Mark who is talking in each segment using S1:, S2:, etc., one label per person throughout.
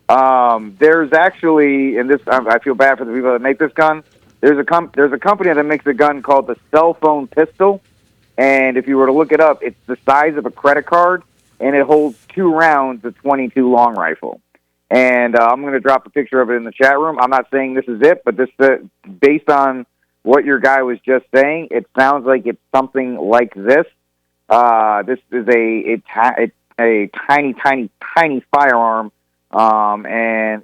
S1: There's actually, and this I feel bad for the people that make this gun. There's a company that makes a gun called the cell phone pistol, and if you were to look it up, it's the size of a credit card, and it holds 2 rounds of .22 long rifle. And I'm going to drop a picture of it in the chat room. I'm not saying this is it, but this based on what your guy was just saying, it sounds like it's something like this. This is a tiny, tiny, tiny firearm, and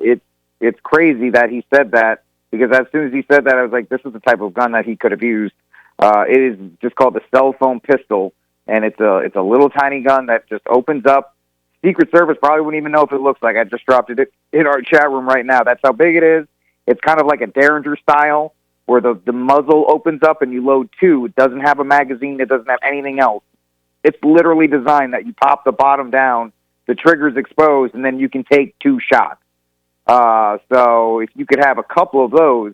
S1: it's crazy that he said that, because as soon as he said that, I was like, this is the type of gun that he could have used. It is just called the cell phone pistol, and it's a little tiny gun that just opens up. Secret Service probably wouldn't even know if it looks like. I just dropped it in our chat room right now. That's how big it is. It's kind of like a Derringer style, where the muzzle opens up and you load 2. It doesn't have a magazine. It doesn't have anything else. It's literally designed that you pop the bottom down, the trigger's exposed, and then you can take 2 shots. So if you could have a couple of those,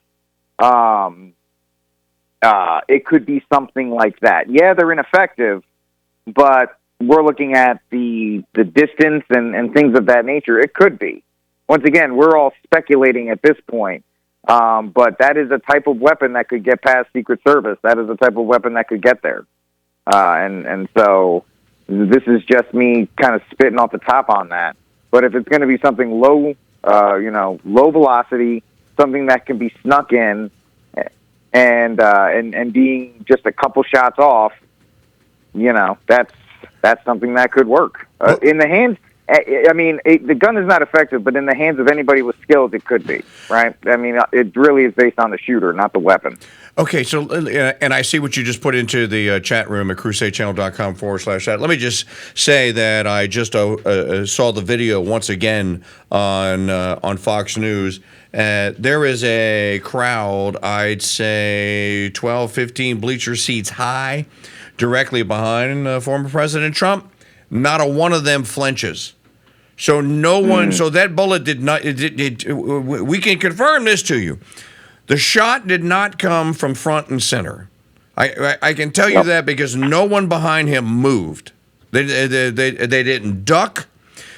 S1: it could be something like that. Yeah, they're ineffective, but we're looking at the distance and things of that nature. It could be. Once again, we're all speculating at this point. But that is a type of weapon that could get past Secret Service. That is a type of weapon that could get there. And so this is just me kind of spitting off the top on that. But if it's going to be something low velocity, something that can be snuck in, and being just a couple shots off, that's something that could work. In the hands, I mean, the gun is not effective, but in the hands of anybody with skills, it could be, right? I mean, it really is based on the shooter, not the weapon.
S2: Okay, so, and I see what you just put into the chat room at crusadechannel.com/chat. Let me just say that I just saw the video once again on Fox News. There is a crowd, I'd say 12, 15 bleacher seats high, directly behind former President Trump. Not a one of them flinches. So no one, so that bullet did not, we can confirm this to you. The shot did not come from front and center. I can tell you that because no one behind him moved. They didn't duck.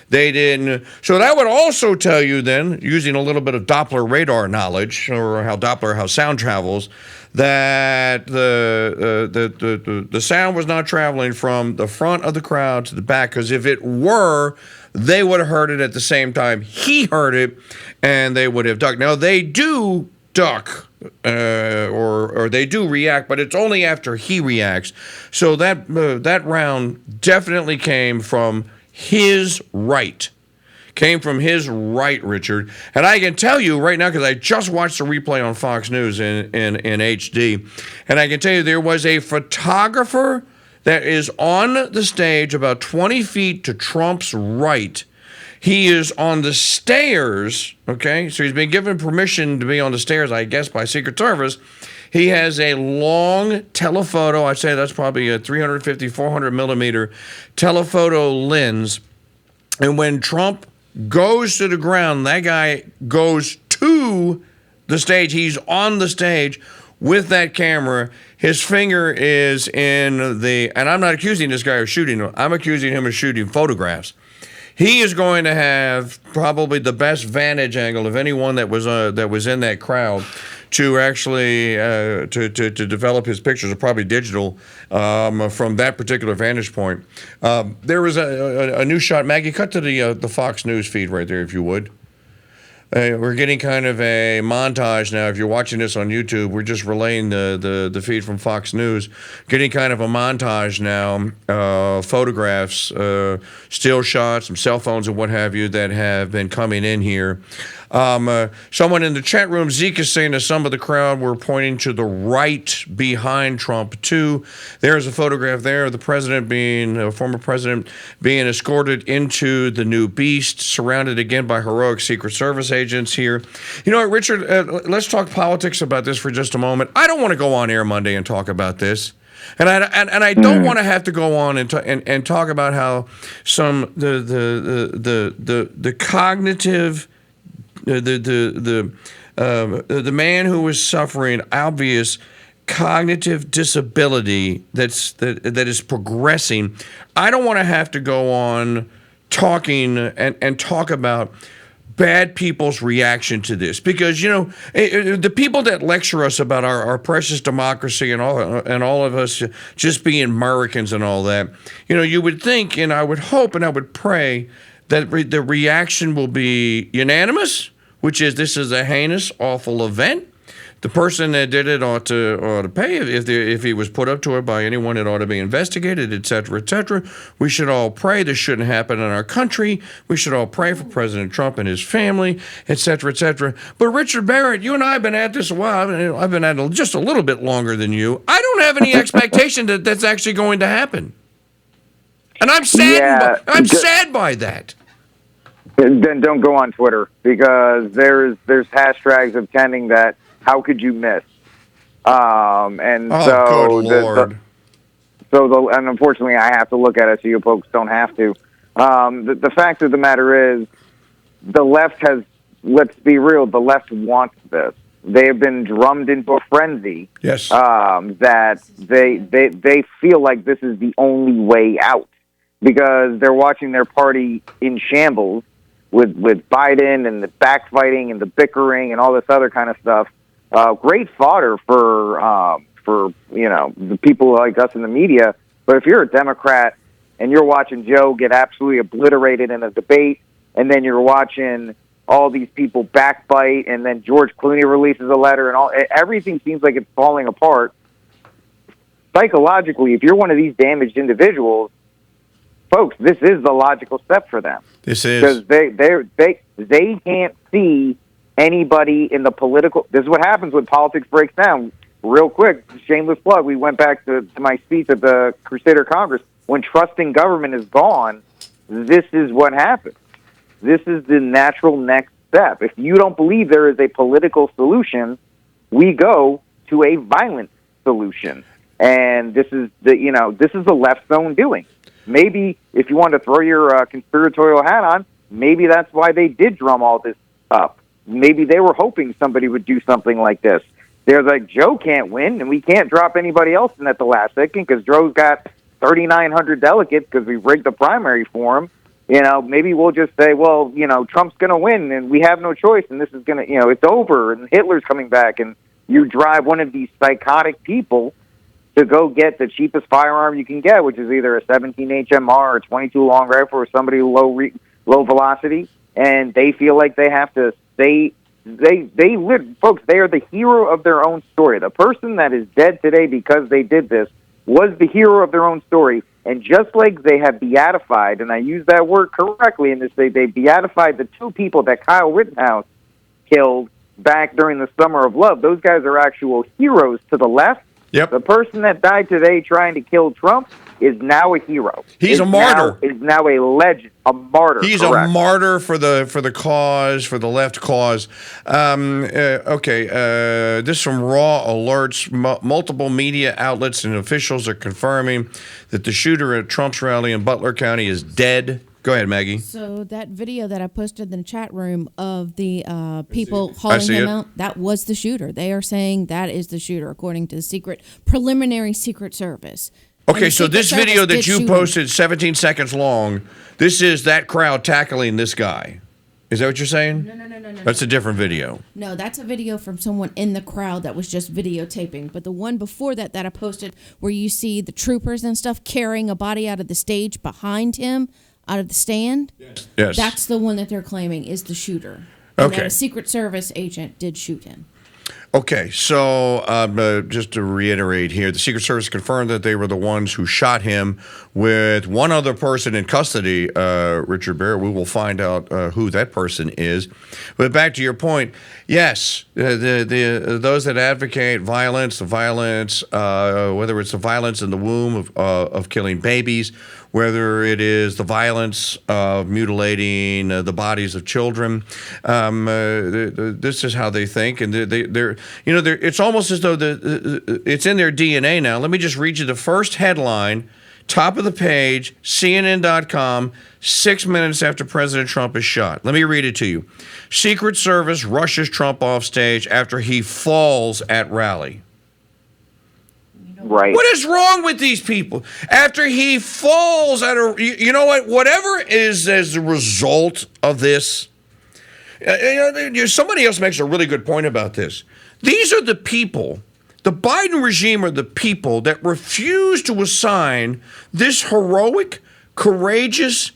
S2: They didn't. So that would also tell you then, using a little bit of Doppler radar knowledge, or how sound travels, that the sound was not traveling from the front of the crowd to the back, because if it were, they would have heard it at the same time he heard it, and they would have ducked. Now, they do duck, or they do react, but it's only after he reacts. So that round definitely came from his right. Came from his right, Richard. And I can tell you right now, because I just watched the replay on Fox News in HD, and I can tell you there was a photographer that is on the stage about 20 feet to Trump's right. He is on the stairs, okay? So he's been given permission to be on the stairs, I guess, by Secret Service. He has a long telephoto. I'd say that's probably a 350, 400 millimeter telephoto lens. And when Trump goes to the ground, that guy goes to the stage. He's on the stage with that camera. His finger is in the, and I'm not accusing this guy of shooting him. I'm accusing him of shooting photographs. He is going to have probably the best vantage angle of anyone that was in that crowd to actually to develop his pictures, or probably digital, from that particular vantage point. There was a new shot. Maggie, cut to the Fox News feed right there, if you would. We're getting kind of a montage now. If you're watching this on YouTube, we're just relaying the feed from Fox News. Getting kind of a montage now, photographs, still shots, some cell phones and what have you that have been coming in here. Someone in the chat room, Zeke, is saying that some of the crowd were pointing to the right behind Trump, too. There's a photograph there of the former president being escorted into the new beast, surrounded again by heroic Secret Service agents here. You know what, Richard, let's talk politics about this for just a moment. I don't want to go on air Monday and talk about this. And I don't want to have to go on and talk about how the cognitive, the man who was suffering obvious cognitive disability that is progressing. I don't want to have to go on talking and talk about bad people's reaction to this, because the people that lecture us about our precious democracy and all of us just being Americans and all that, you would think, and I would hope and I would pray that the reaction will be unanimous, which is this is a heinous, awful event. The person that did it ought to pay. If he was put up to it by anyone, it ought to be investigated, et cetera, et cetera. We should all pray this shouldn't happen in our country. We should all pray for President Trump and his family, et cetera, et cetera. But Richard Barrett, you and I have been at this a while. I've been at it just a little bit longer than you. I don't have any expectation that that's actually going to happen. And I'm saddened. I'm sad by that.
S1: Then don't go on Twitter, because there's hashtags of tending that. How could you miss? And
S2: good Lord.
S1: And unfortunately, I have to look at it, so you folks don't have to. The fact of the matter is, the left has. Let's be real. The left wants this. They have been drummed into a frenzy.
S2: Yes.
S1: That they feel like this is the only way out, because they're watching their party in shambles with Biden and the backfighting and the bickering and all this other kind of stuff. Great fodder for the people like us in the media. But if you're a Democrat and you're watching Joe get absolutely obliterated in a debate, and then you're watching all these people backbite, and then George Clooney releases a letter, and everything seems like it's falling apart. Psychologically, if you're one of these damaged individuals, folks, this is the logical step for them.
S2: This is
S1: because they can't see anybody in the political. This is what happens when politics breaks down. Real quick, shameless plug. We went back to my speech at the Crusader Congress. When trust in government is gone, this is what happens. This is the natural next step. If you don't believe there is a political solution, we go to a violent solution, and this is the left's own doing. Maybe if you want to throw your conspiratorial hat on, maybe that's why they did drum all this up. Maybe they were hoping somebody would do something like this. They're like, Joe can't win, and we can't drop anybody else in at the last second because Joe's got 3,900 delegates because we rigged the primary for him. Maybe we'll just say, well, Trump's going to win, and we have no choice, and this is going to, it's over, and Hitler's coming back, and you drive one of these psychotic people to go get the cheapest firearm you can get, which is either a 17 HMR or a 22 long rifle or somebody low velocity, and they feel like they have to they live, folks. They are the hero of their own story. The person that is dead today because they did this was the hero of their own story. And just like they have beatified, and I use that word correctly in this, they beatified the two people that Kyle Rittenhouse killed back during the Summer of Love. Those guys are actual heroes to the left.
S2: Yep.
S1: The person that died today trying to kill Trump is now a hero.
S2: He's a martyr.
S1: Is now a legend, a martyr.
S2: He's
S1: correct.
S2: A martyr for the cause, for the left cause. This is from Raw Alerts. Multiple media outlets and officials are confirming that the shooter at Trump's rally in Butler County is dead. Go ahead, Maggie.
S3: So that video that I posted in the chat room of the people hauling him out, that was the shooter. They are saying that is the shooter, according to the preliminary Secret Service.
S2: Okay, so this video that you posted, 17 seconds long, this is that crowd tackling this guy. Is that what you're saying?
S3: No.
S2: That's a different video.
S3: No, that's a video from someone in the crowd that was just videotaping. But the one before that I posted, where you see the troopers and stuff carrying a body out of the stage behind him, out of the stand.
S2: Yes.
S3: That's the one that they're claiming is the shooter. And
S2: okay.
S3: That a Secret Service agent did shoot him.
S2: Okay, so just to reiterate here, the Secret Service confirmed that they were the ones who shot him with one other person in custody, Richard Barrett. We will find out who that person is. But back to your point, yes, those that advocate violence, whether it's the violence in the womb of killing babies, whether it is the violence of mutilating the bodies of children, this is how they think, and they're it's almost as though it's in their DNA now. Let me just read you the first headline, top of the page, CNN.com, 6 minutes after President Trump is shot. Let me read it to you. Secret Service rushes Trump off stage after he falls at rally.
S1: Right.
S2: What is wrong with these people? After he falls at whatever is as a result of this, Somebody else makes a really good point about this. These are the people, the Biden regime are the people that refuse to assign this heroic, courageous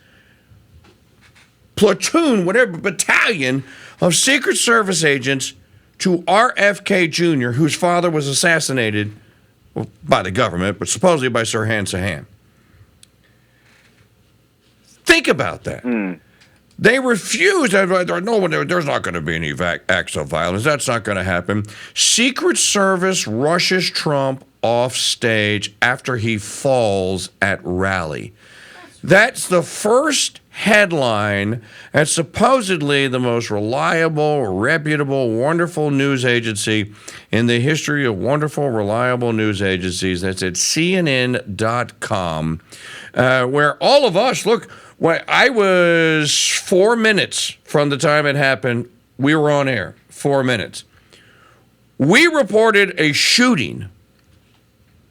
S2: platoon, whatever, battalion of Secret Service agents to RFK Jr., whose father was assassinated by the government, but supposedly by Sirhan Sirhan. Think about that. They refuse. There's not going to be any acts of violence. That's not going to happen. Secret Service rushes Trump off stage after he falls at rally. That's the first headline at supposedly the most reliable, reputable, wonderful news agency in the history of wonderful, reliable news agencies. That's at CNN.com, where all of us, look, when I was 4 minutes from the time it happened, we were on air, 4 minutes. We reported a shooting,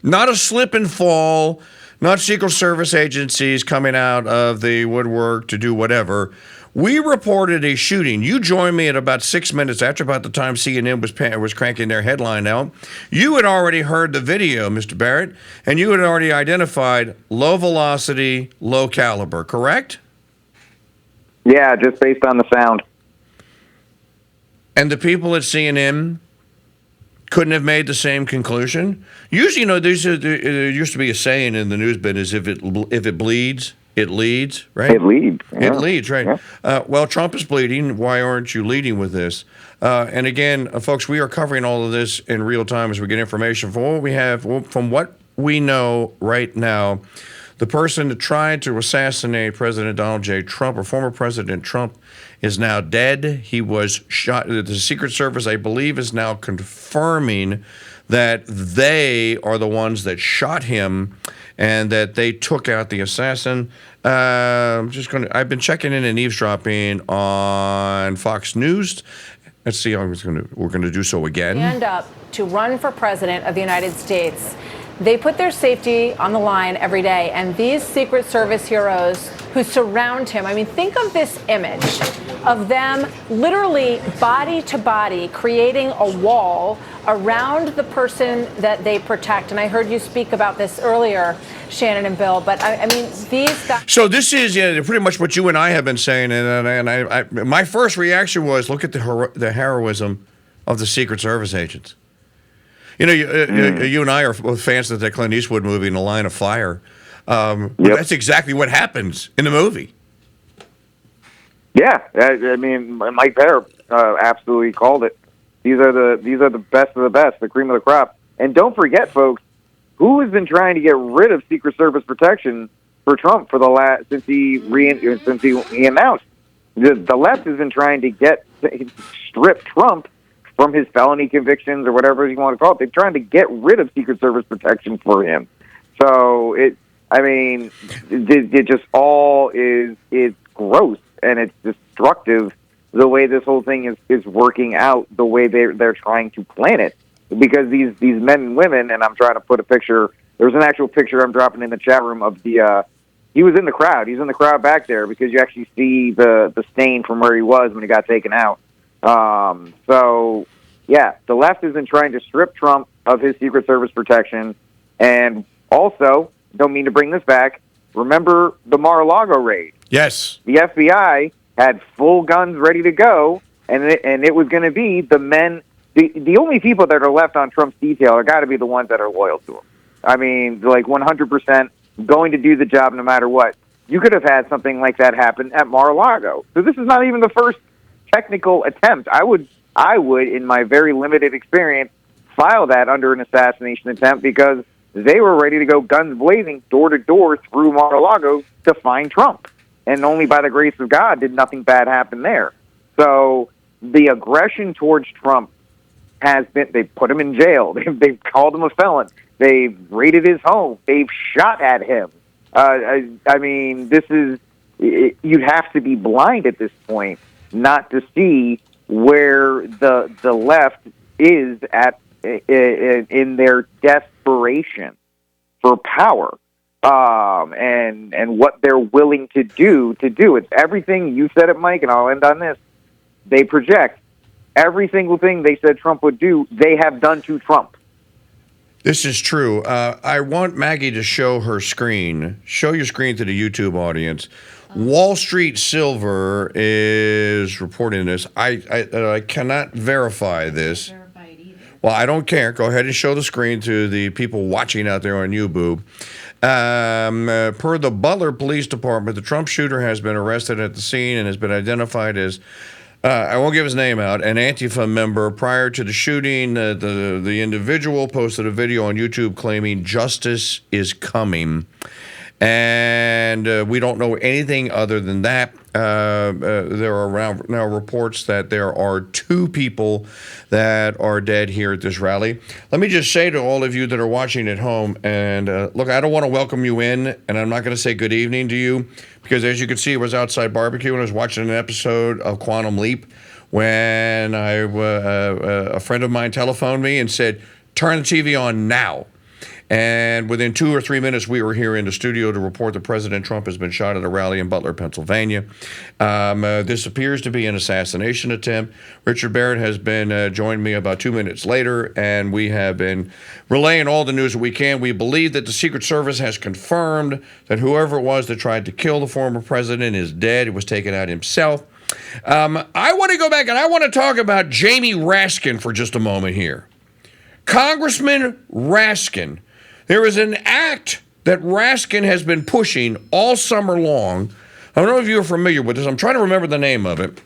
S2: not a slip and fall, not Secret Service agencies coming out of the woodwork to do whatever. We reported a shooting. You joined me at about 6 minutes after about the time CNN was cranking their headline out. You had already heard the video, Mr. Barrett, and you had already identified low velocity, low caliber, correct?
S1: Yeah, just based on the sound.
S2: And the people at CNN couldn't have made the same conclusion? Usually, there used to be a saying in the news business, if it bleeds, it leads, right?
S1: It leads. Yeah.
S2: It leads, right?
S1: Yeah.
S2: Well, Trump is bleeding. Why aren't you leading with this? And again, folks, we are covering all of this in real time as we get information from what we have, from what we know right now. The person that tried to assassinate President Donald J. Trump, or former President Trump, is now dead. He was shot. The Secret Service, I believe, is now confirming that they are the ones that shot him and that they took out the assassin. I've been checking in and eavesdropping on Fox News. Let's see how we're going to do so again.
S4: Stand up to run for president of the United States. They put their safety on the line every day, and these Secret Service heroes who surround him, I mean, think of this image of them literally body to body creating a wall around the person that they protect. And I heard you speak about this earlier, Shannon and Bill, but I mean, these guys.
S2: So this is pretty much what you and I have been saying, and I my first reaction was, look at the heroism of the Secret Service agents. You and I are both fans of the Clint Eastwood movie, In the Line of Fire. Yep. That's exactly what happens in the movie.
S1: Yeah, I mean, Mike Parrot absolutely called it. These are the best of the best, the cream of the crop. And don't forget, folks, who has been trying to get rid of Secret Service protection for Trump for the since he announced. The left has been trying to strip Trump from his felony convictions or whatever you want to call it. They're trying to get rid of Secret Service protection for him. So it just all is gross, and it's destructive the way this whole thing is working out, the way they're trying to plan it. Because these men and women, and I'm trying to put a picture, there's an actual picture I'm dropping in the chat room of he was in the crowd. He's in the crowd back there because you actually see the stain from where he was when he got taken out. So, yeah, the left has been trying to strip Trump of his Secret Service protection. And also, don't mean to bring this back, remember the Mar-a-Lago raid?
S2: Yes.
S1: The FBI had full guns ready to go, and it was going to be the men. The only people that are left on Trump's detail are got to be the ones that are loyal to him. I mean, like 100% going to do the job no matter what. You could have had something like that happen at Mar-a-Lago. So this is not even the first technical attempt. I would, in my very limited experience, file that under an assassination attempt because they were ready to go guns blazing door to door through Mar-a-Lago to find Trump. And only by the grace of God did nothing bad happen there. So the aggression towards Trump has been, they put him in jail. They've called him a felon. They've raided his home. They've shot at him. I mean, this is, you'd have to be blind at this point not to see where the left is at in their desperation for power, and what they're willing to do. It's everything. You said it, Mike, and I'll end on this. they project every single thing they said Trump would do, they have done to Trump.
S2: This is true. I want Maggie to show her screen. Show your screen to the YouTube audience. Wall Street Silver is reporting this. I cannot verify this. Well, I don't care. Go ahead and show the screen to the people watching out there on YouTube. Per the Butler Police Department, the Trump shooter has been arrested at the scene and has been identified as, I won't give his name out, an Antifa member. Prior to the shooting, the individual posted a video on YouTube claiming justice is coming. And we don't know anything other than that. There are now reports that there are 2 people that are dead here at this rally. Let me just say to all of you that are watching at home, and look, I don't want to welcome you in, and I'm not going to say good evening to you, because as you can see, I was outside barbecue and I was watching an episode of Quantum Leap when a friend of mine telephoned me and said, turn the TV on now. And within 2 or 3 minutes, we were here in the studio to report that President Trump has been shot at a rally in Butler, Pennsylvania. This appears to be an assassination attempt. Richard Barrett has been joined me about 2 minutes later, and we have been relaying all the news that we can. We believe that the Secret Service has confirmed that whoever it was that tried to kill the former president is dead. He was taken out himself. I want to go back and I want to talk about Jamie Raskin for just a moment here. Congressman Raskin. There is an act that Raskin has been pushing all summer long. I don't know if you're familiar with this. I'm trying to remember the name of it.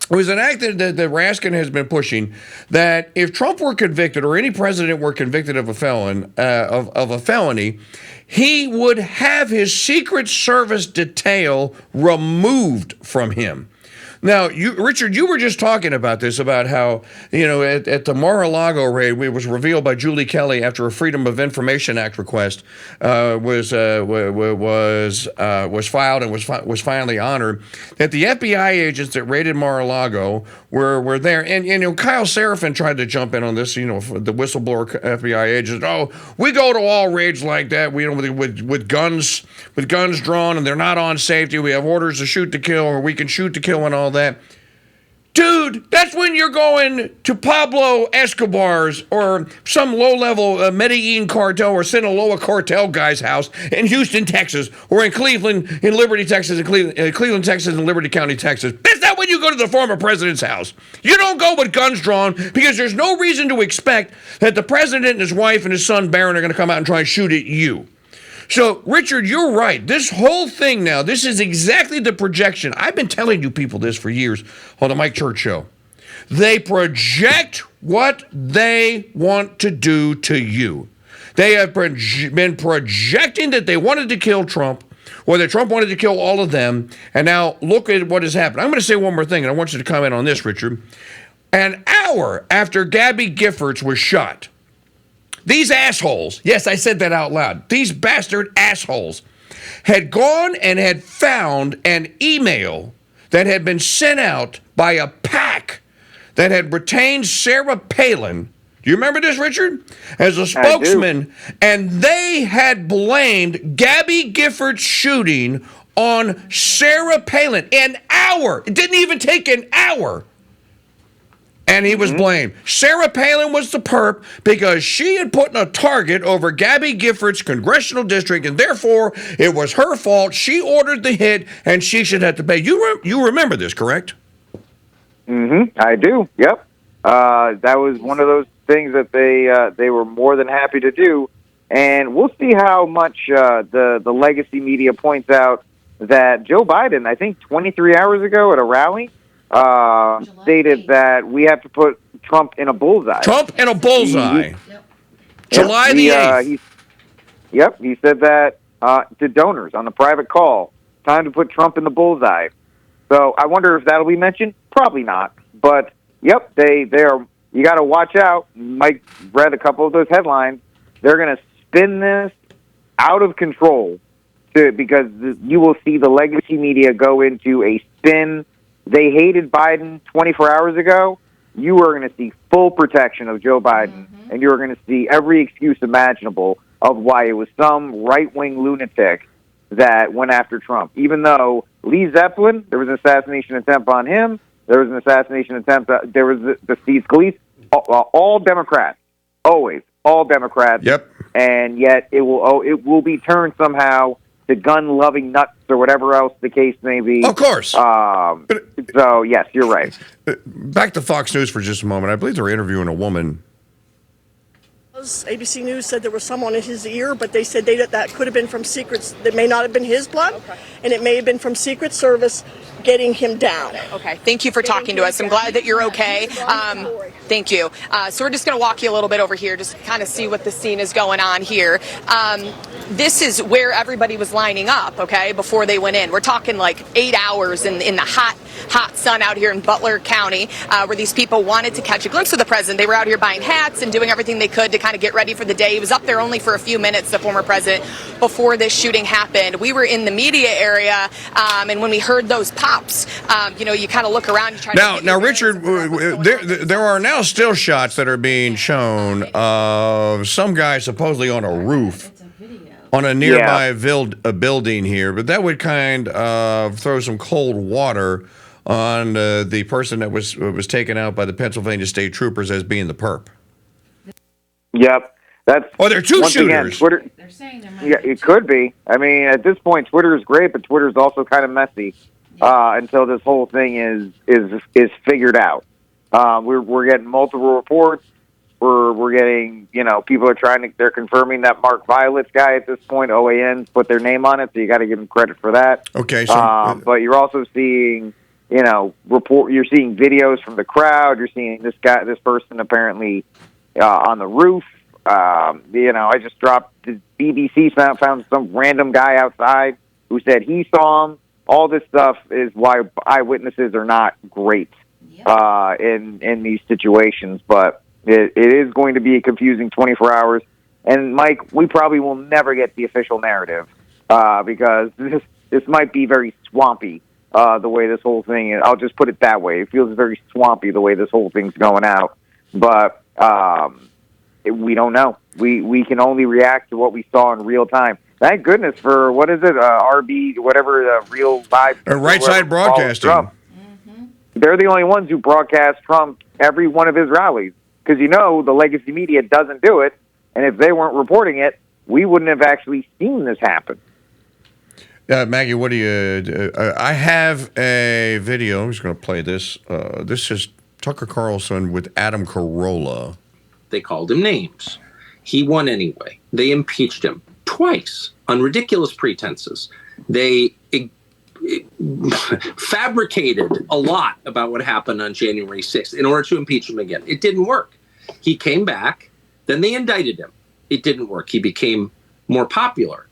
S2: It was an act that Raskin has been pushing that if Trump were convicted or any president were convicted of a felony, he would have his Secret Service detail removed from him. Now, Richard, you were just talking about this, about how, at the Mar-a-Lago raid, it was revealed by Julie Kelly after a Freedom of Information Act request was filed and was finally honored, that the FBI agents that raided Mar-a-Lago were there. And Kyle Seraphin tried to jump in on this, the whistleblower FBI agents. Oh, we go to all raids like that, with guns drawn, and they're not on safety. We have orders to shoot to kill, or we can shoot to kill and all that. Dude, that's when you're going to Pablo Escobar's or some low-level Medellin cartel or Sinaloa cartel guy's house in Houston, Texas, or in Cleveland, in Liberty, Texas, and Cleveland, Texas, and Liberty County, Texas. That's not when you go to the former president's house. You don't go with guns drawn, because there's no reason to expect that the president and his wife and his son Barrett are going to come out and try and shoot at you. So, Richard, you're right. This whole thing now, this is exactly the projection. I've been telling you people this for years on the Mike Church Show. They project what they want to do to you. They have been projecting that they wanted to kill Trump, or that Trump wanted to kill all of them, and now look at what has happened. I'm going to say one more thing, and I want you to comment on this, Richard. An hour after Gabby Giffords was shot, these assholes, yes, I said that out loud, these bastard assholes had gone and had found an email that had been sent out by a PAC that had retained Sarah Palin. Do you remember this, Richard? As a spokesman. And they had blamed Gabby Giffords' shooting on Sarah Palin. An hour. It didn't even take an hour. And he was blamed. Sarah Palin was the perp because she had put a target over Gabby Giffords' congressional district, and therefore it was her fault. She ordered the hit, and she should have to pay. You remember this, correct?
S1: I do. Yep. That was one of those things that they were more than happy to do, and we'll see how much the legacy media points out that Joe Biden, I think 23 hours ago at a rally, stated that we have to put Trump in a bullseye.
S2: Trump in a bullseye. July the 8th.
S1: He said that to donors on a private call. Time to put Trump in the bullseye. So I wonder if that'll be mentioned. Probably not. But, yep, they are. You got to watch out. Mike read a couple of those headlines. They're going to spin this out of control because you will see the legacy media go into a spin. They hated Biden 24 hours ago. You are going to see full protection of Joe Biden, and you're going to see every excuse imaginable of why it was some right-wing lunatic that went after Trump. Even though Lee Zeppelin, there was an assassination attempt on him, there was an assassination attempt. There was the Steve Scalise, all Democrats, always all Democrats.
S2: Yep.
S1: And yet it will be turned somehow to gun-loving nuts or whatever else the case may be.
S2: Of course.
S1: So, yes, you're right.
S2: Back to Fox News for just a moment. I believe they're interviewing a woman.
S5: ABC News said there was someone in his ear, but they said that could have been from secrets. That may not have been his blood, and it may have been from Secret Service getting him down.
S6: Okay. Thank you for talking to us. I'm glad that you're okay. Thank you. So we're just going to walk you a little bit over here, just kind of see what the scene is going on here. This is where everybody was lining up, okay, before they went in. We're talking like 8 hours in the hot sun out here in Butler County, where these people wanted to catch a glimpse of the president. They were out here buying hats and doing everything they could to kind of get ready for the day. He was up there only for a few minutes, the former president, before this shooting happened. We were in the media area, and when we heard those pops, you kind of look around. You try
S2: now, Richard, there are now still shots that are being shown of some guy supposedly on a roof on a nearby building here, but that would kind of throw some cold water on the person that was taken out by the Pennsylvania State Troopers as being the perp.
S1: Yep.
S2: They're two shooters.
S1: Again, Twitter, they're saying there might be it could be. I mean, at this point, Twitter is great, but Twitter is also kind of messy until this whole thing is figured out. We're getting multiple reports. We're getting, people are they're confirming that Mark Violet's guy at this point, OAN, put their name on it, so you got to give them credit for that.
S2: Okay. So,
S1: but you're also seeing, you're seeing videos from the crowd. You're seeing this person apparently on the roof. I just dropped the BBC found some random guy outside who said he saw him. All this stuff is why eyewitnesses are not great in these situations, but it is going to be a confusing 24 hours. And Mike, we probably will never get the official narrative because this might be very swampy the way this whole thing is. I'll just put it that way. It feels very swampy the way this whole thing's going out, but we don't know. We can only react to what we saw in real time. Thank goodness for, what is it, RB, whatever, Real Live.
S2: Right Side Broadcasting.
S1: Mm-hmm. They're the only ones who broadcast Trump every one of his rallies. Because, the legacy media doesn't do it. And if they weren't reporting it, we wouldn't have actually seen this happen.
S2: Maggie, what do you... I have a video. I'm just going to play this. This is Tucker Carlson with Adam Carolla.
S7: They called him names. He won anyway. They impeached him twice on ridiculous pretenses. They fabricated a lot about what happened on January 6th in order to impeach him again. It didn't work. He came back. Then they indicted him. It didn't work. He became more popular.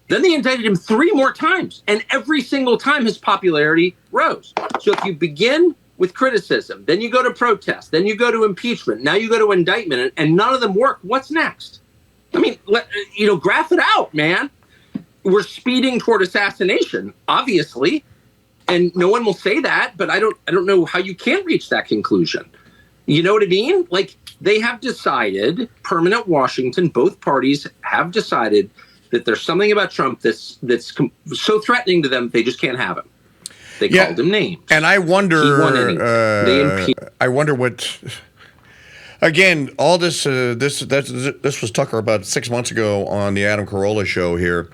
S7: Then they indicted him 3 more times. And every single time his popularity rose. So if you begin with criticism, then you go to protest, then you go to impeachment, now you go to indictment, and none of them work, what's next? I mean, graph it out, man. We're speeding toward assassination, obviously, and no one will say that, but I don't know how you can't reach that conclusion. You know what I mean? Like, they have decided, permanent Washington, both parties have decided that there's something about Trump that's so threatening to them, they just can't have him. They called him names.
S2: And I wonder, I wonder what, again, all this was Tucker about 6 months ago on the Adam Carolla show here.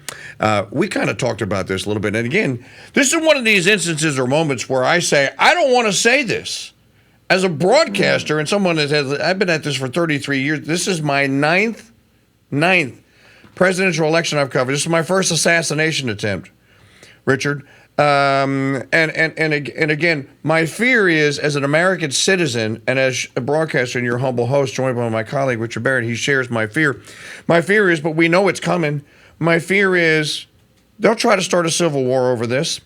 S2: We kind of talked about this a little bit. And again, this is one of these instances or moments where I say, I don't want to say this. As a broadcaster and someone that I've been at this for 33 years, this is my ninth presidential election I've covered. This is my first assassination attempt, Richard. And again, my fear is, as an American citizen and as a broadcaster and your humble host, joined by my colleague, Richard Barrett, he shares my fear. My fear is, but we know it's coming. My fear is they'll try to start a civil war over this.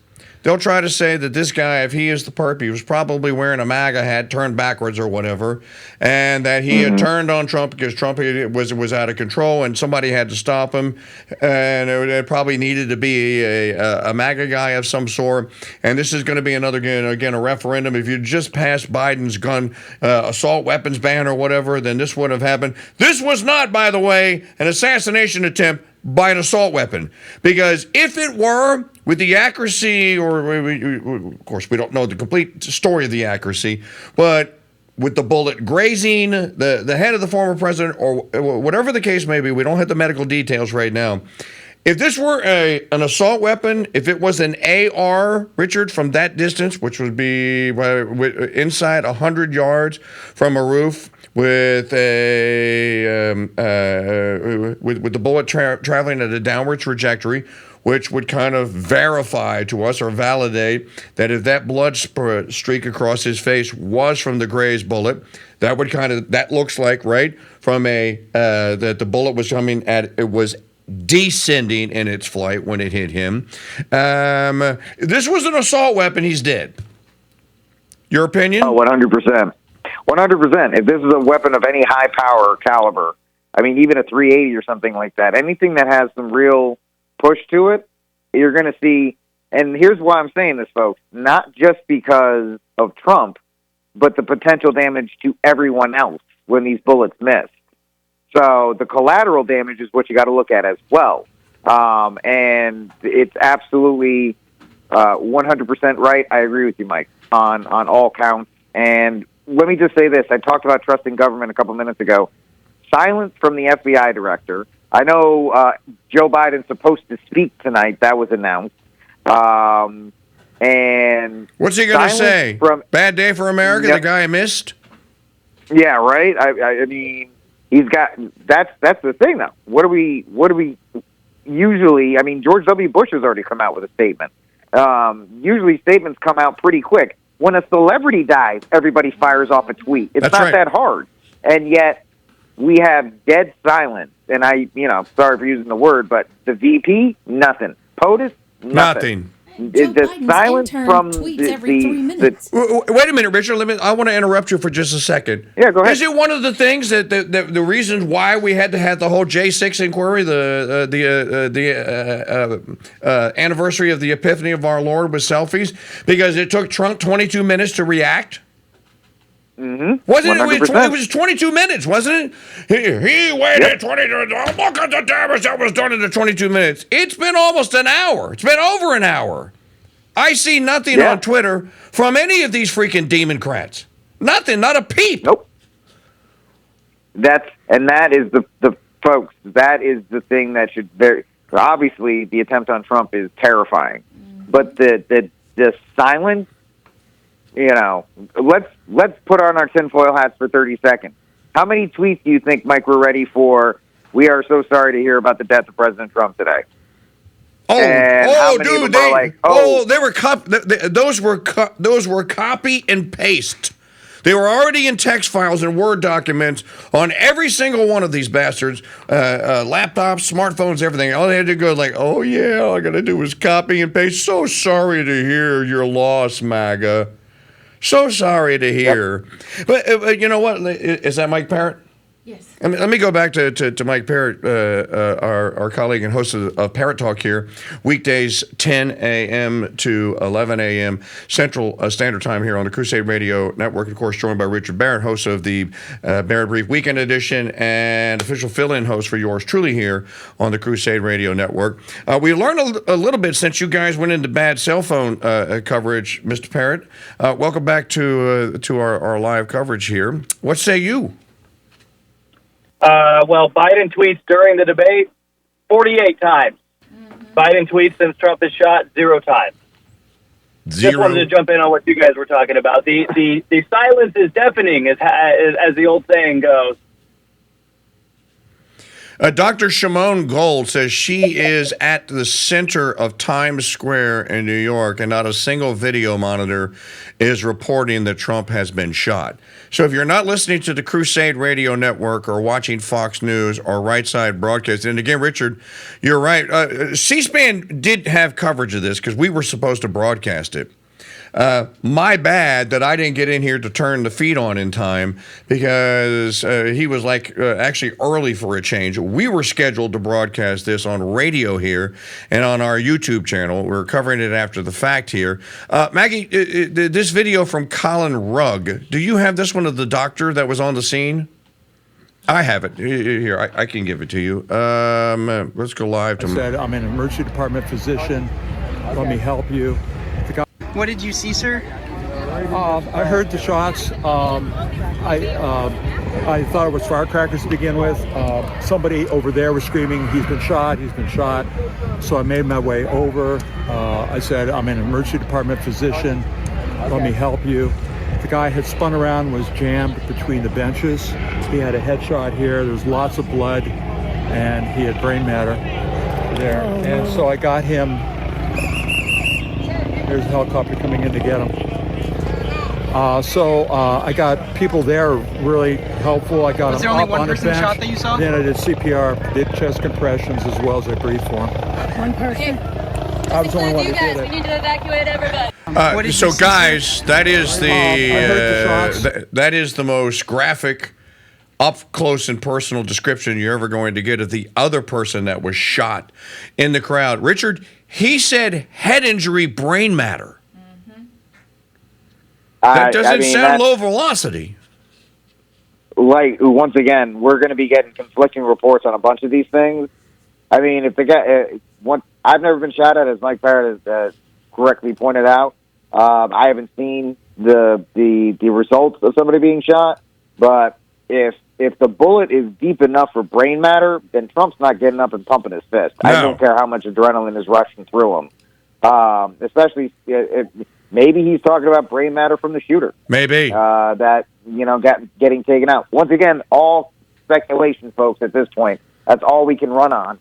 S2: They'll try to say that this guy, if he is the perp, he was probably wearing a MAGA hat turned backwards or whatever, and that he had turned on Trump because Trump was out of control and somebody had to stop him, and it probably needed to be a MAGA guy of some sort. And this is going to be another, again, a referendum. If you just passed Biden's gun assault weapons ban or whatever, then this wouldn't have happened. This was not, by the way, an assassination attempt by an assault weapon, because if it were, with the accuracy, of course, we don't know the complete story of the accuracy, but with the bullet grazing the head of the former president, or whatever the case may be, we don't have the medical details right now. If this were an assault weapon, if it was an AR, Richard, from that distance, which would be inside 100 yards from a roof, with with the bullet traveling at a downward trajectory, which would kind of verify to us or validate that if that blood streak across his face was from the grazed bullet, that looks like, right, from that the bullet was coming at, it was descending in its flight when it hit him. This was an assault weapon, he's dead. Your opinion?
S1: Oh, 100%. 100%. If this is a weapon of any high power caliber, I mean, even a 380 or something like that, anything that has some real push to it, you're going to see, and here's why I'm saying this, folks, not just because of Trump, but the potential damage to everyone else when these bullets miss. So the collateral damage is what you got to look at as well. And it's absolutely 100% right. I agree with you, Mike, on all counts. And let me just say this. I talked about trusting government a couple minutes ago. Silence from the FBI director. I know Joe Biden's supposed to speak tonight. That was announced. And
S2: what's he going to say? Bad day for America, the guy I missed?
S1: Yeah, right? I mean, he's got that's the thing though. What do we usually, I mean, George W. Bush has already come out with a statement. Usually statements come out pretty quick. When a celebrity dies, everybody fires off a tweet. It's
S2: That's
S1: not
S2: right.
S1: that hard. And yet we have dead silence. And sorry for using the word, but the VP, nothing. POTUS, nothing. The silence from
S3: tweets every 3 minutes.
S2: Wait a minute, Richard. I want to interrupt you for just a second.
S1: Yeah, go ahead.
S2: Is it one of the things that the reasons why we had to have the whole J6 inquiry, the anniversary of the Epiphany of our Lord with selfies, because it took Trump 22 minutes to react?
S1: Mm-hmm.
S2: Wasn't
S1: 100%.
S2: it was 22 minutes, wasn't it? He waited 22. Look at the damage that was done in the 22 minutes. It's been almost an hour. It's been over an hour. I see nothing on Twitter from any of these freaking Democrats. Nothing, not a peep.
S1: Nope. That is the folks. That is the thing that should obviously the attempt on Trump is terrifying, but the silence. Let's put on our tinfoil hats for 30 seconds. How many tweets do you think, Mike, we're ready for? We are so sorry to hear about the death of President Trump today.
S2: Dude, those were copy and paste. They were already in text files and Word documents on every single one of these bastards, laptops, smartphones, everything. All they had to go all I got to do is copy and paste. So sorry to hear your loss, MAGA. So sorry to hear. Yep. But you know what? Is that Mike Parrot?
S3: Yes.
S2: Let me go back to Mike Parrot, our colleague and host of Parrot Talk here, weekdays 10 a.m. to 11 a.m. Central Standard Time here on the Crusade Radio Network. Of course, joined by Richard Barrett, host of the Barrett Brief Weekend Edition and official fill-in host for yours truly here on the Crusade Radio Network. We learned a little bit since you guys went into bad cell phone coverage, Mr. Parrott. Welcome back to our live coverage here. What say you?
S8: Well, Biden tweets during the debate 48 times. Mm-hmm. Biden tweets since Trump is shot 0 times.
S2: 0.
S8: Just wanted to jump in on what you guys were talking about. The silence is deafening, as the old saying goes.
S2: Dr. Shimon Gold says she is at the center of Times Square in New York, and not a single video monitor is reporting that Trump has been shot. So if you're not listening to the Crusade Radio Network or watching Fox News or Right Side Broadcast, and again, Richard, you're right. C-SPAN did have coverage of this because we were supposed to broadcast it. My bad that I didn't get in here to turn the feed on in time because he was actually early for a change. We were scheduled to broadcast this on radio here and on our YouTube channel. We're covering it after the fact here. Maggie, this video from Colin Rugg, do you have this one of the doctor that was on the scene? I have it. Here, I can give it to you. Let's go live to...
S9: I said I'm an emergency department physician. Let me help you. The guy,
S10: What did you see, sir?
S9: I heard the shots. I thought it was firecrackers to begin with. Somebody over there was screaming, he's been shot, he's been shot. So I made my way over. I said, I'm an emergency department physician. Let me help you. The guy had spun around, was jammed between the benches. He had a headshot here. There was lots of blood, and he had brain matter there. And so I got him. There's a helicopter coming in to get him. So I got people there really helpful. I got
S10: Was
S9: him
S10: there only
S9: up
S10: one
S9: on a
S10: person
S9: bench.
S10: shot that you saw?
S9: Then I did CPR, did chest compressions as well as I breathed for him.
S10: One person.
S9: I was the only one who did it.
S11: We need to evacuate everybody.
S2: So, guys, that is
S9: I heard the shots.
S2: that is the most graphic, up close and personal description you're ever going to get of the other person that was shot in the crowd. Richard, he said head injury, brain matter. That doesn't sound low velocity.
S1: Like, once again, we're going to be getting conflicting reports on a bunch of these things. I mean, if the guy, I've never been shot at, as Mike Parrot has correctly pointed out. I haven't seen the results of somebody being shot, but if the bullet is deep enough for brain matter, then Trump's not getting up and pumping his fist.
S2: No.
S1: I don't care how much adrenaline is rushing through him. Especially if maybe he's talking about brain matter from the shooter.
S2: Maybe.
S1: That, getting taken out. Once again, all speculation, folks, at this point. That's all we can run on.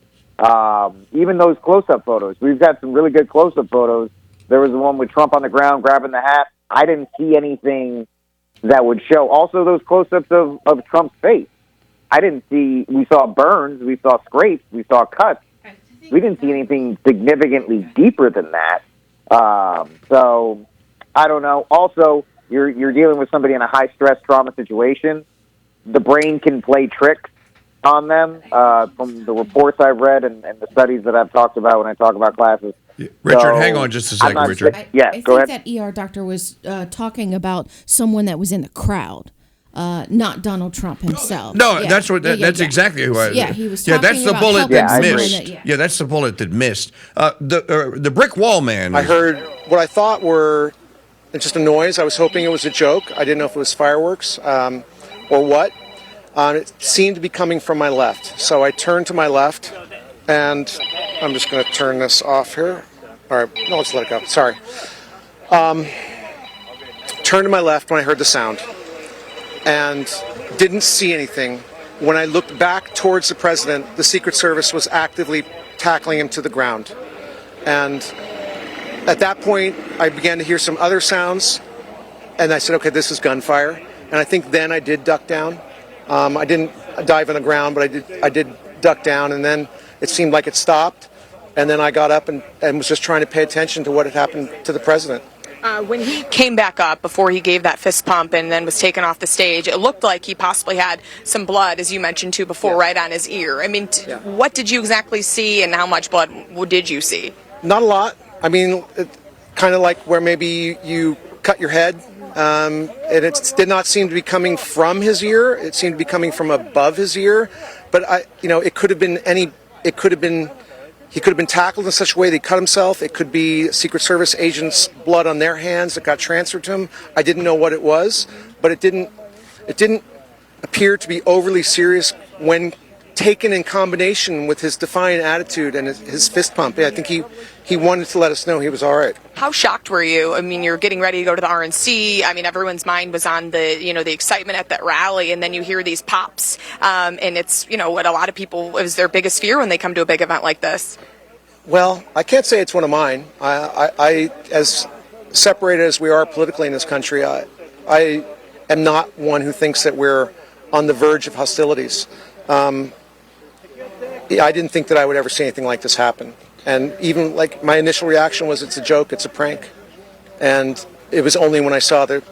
S1: Even those close-up photos. We've got some really good close-up photos. There was the one with Trump on the ground grabbing the hat. I didn't see anything that would show. Also, those close-ups of Trump's face. We saw burns, we saw scrapes, we saw cuts. We didn't see anything significantly deeper than that. So, I don't know. Also, you're dealing with somebody in a high-stress trauma situation. The brain can play tricks on them from the reports I've read and the studies that I've talked about when I talk about classes.
S2: Richard, hang on just a second, Richard.
S3: I
S1: go ahead.
S3: think that ER doctor was talking about someone that was in the crowd, not Donald Trump himself.
S2: No, that's exactly who I.
S3: Yeah, he was.
S2: That's the
S3: about
S2: bullet
S3: helping
S2: that
S3: someone
S2: missed. Yeah, that's the bullet that missed. The brick wall man.
S12: I heard what I thought were just a noise. I was hoping it was a joke. I didn't know if it was fireworks or what. It seemed to be coming from my left. So I turned to my left, and I'm just going to turn this off here. All right, no, let's let it go. Sorry. Turned to my left when I heard the sound, and didn't see anything. When I looked back towards the president, the Secret Service was actively tackling him to the ground. And at that point, I began to hear some other sounds, and I said, okay, this is gunfire. And I think then I did duck down. I didn't dive on the ground, but I did duck down, and then it seemed like it stopped. And then I got up and was just trying to pay attention to what had happened to the president.
S6: When he came back up before he gave that fist pump and then was taken off the stage, it looked like he possibly had some blood, as you mentioned too before, right on his ear. I mean, what did you exactly see, and how much blood did you see?
S12: Not a lot. I mean, kind of like where maybe you cut your head. And it did not seem to be coming from his ear. It seemed to be coming from above his ear. But it could have been he could have been tackled in such a way that he cut himself. It could be Secret Service agents' blood on their hands that got transferred to him. I didn't know what it was, but it didn't appear to be overly serious when taken in combination with his defiant attitude and his fist pump. I think he wanted to let us know he was all right. How shocked were you? I mean, you're getting ready to go to the RNC. I mean, everyone's mind was on the excitement at that rally, and then you hear these pops, and it's, what a lot of people is their biggest fear when they come to a big event like this. Well, I can't say it's one of mine. I as separated as we are politically in this country, I am not one who thinks that we're on the verge of hostilities. I didn't think that I would ever see anything like this happen. And even like my initial reaction was, it's a joke, it's a prank. And it was only when I saw the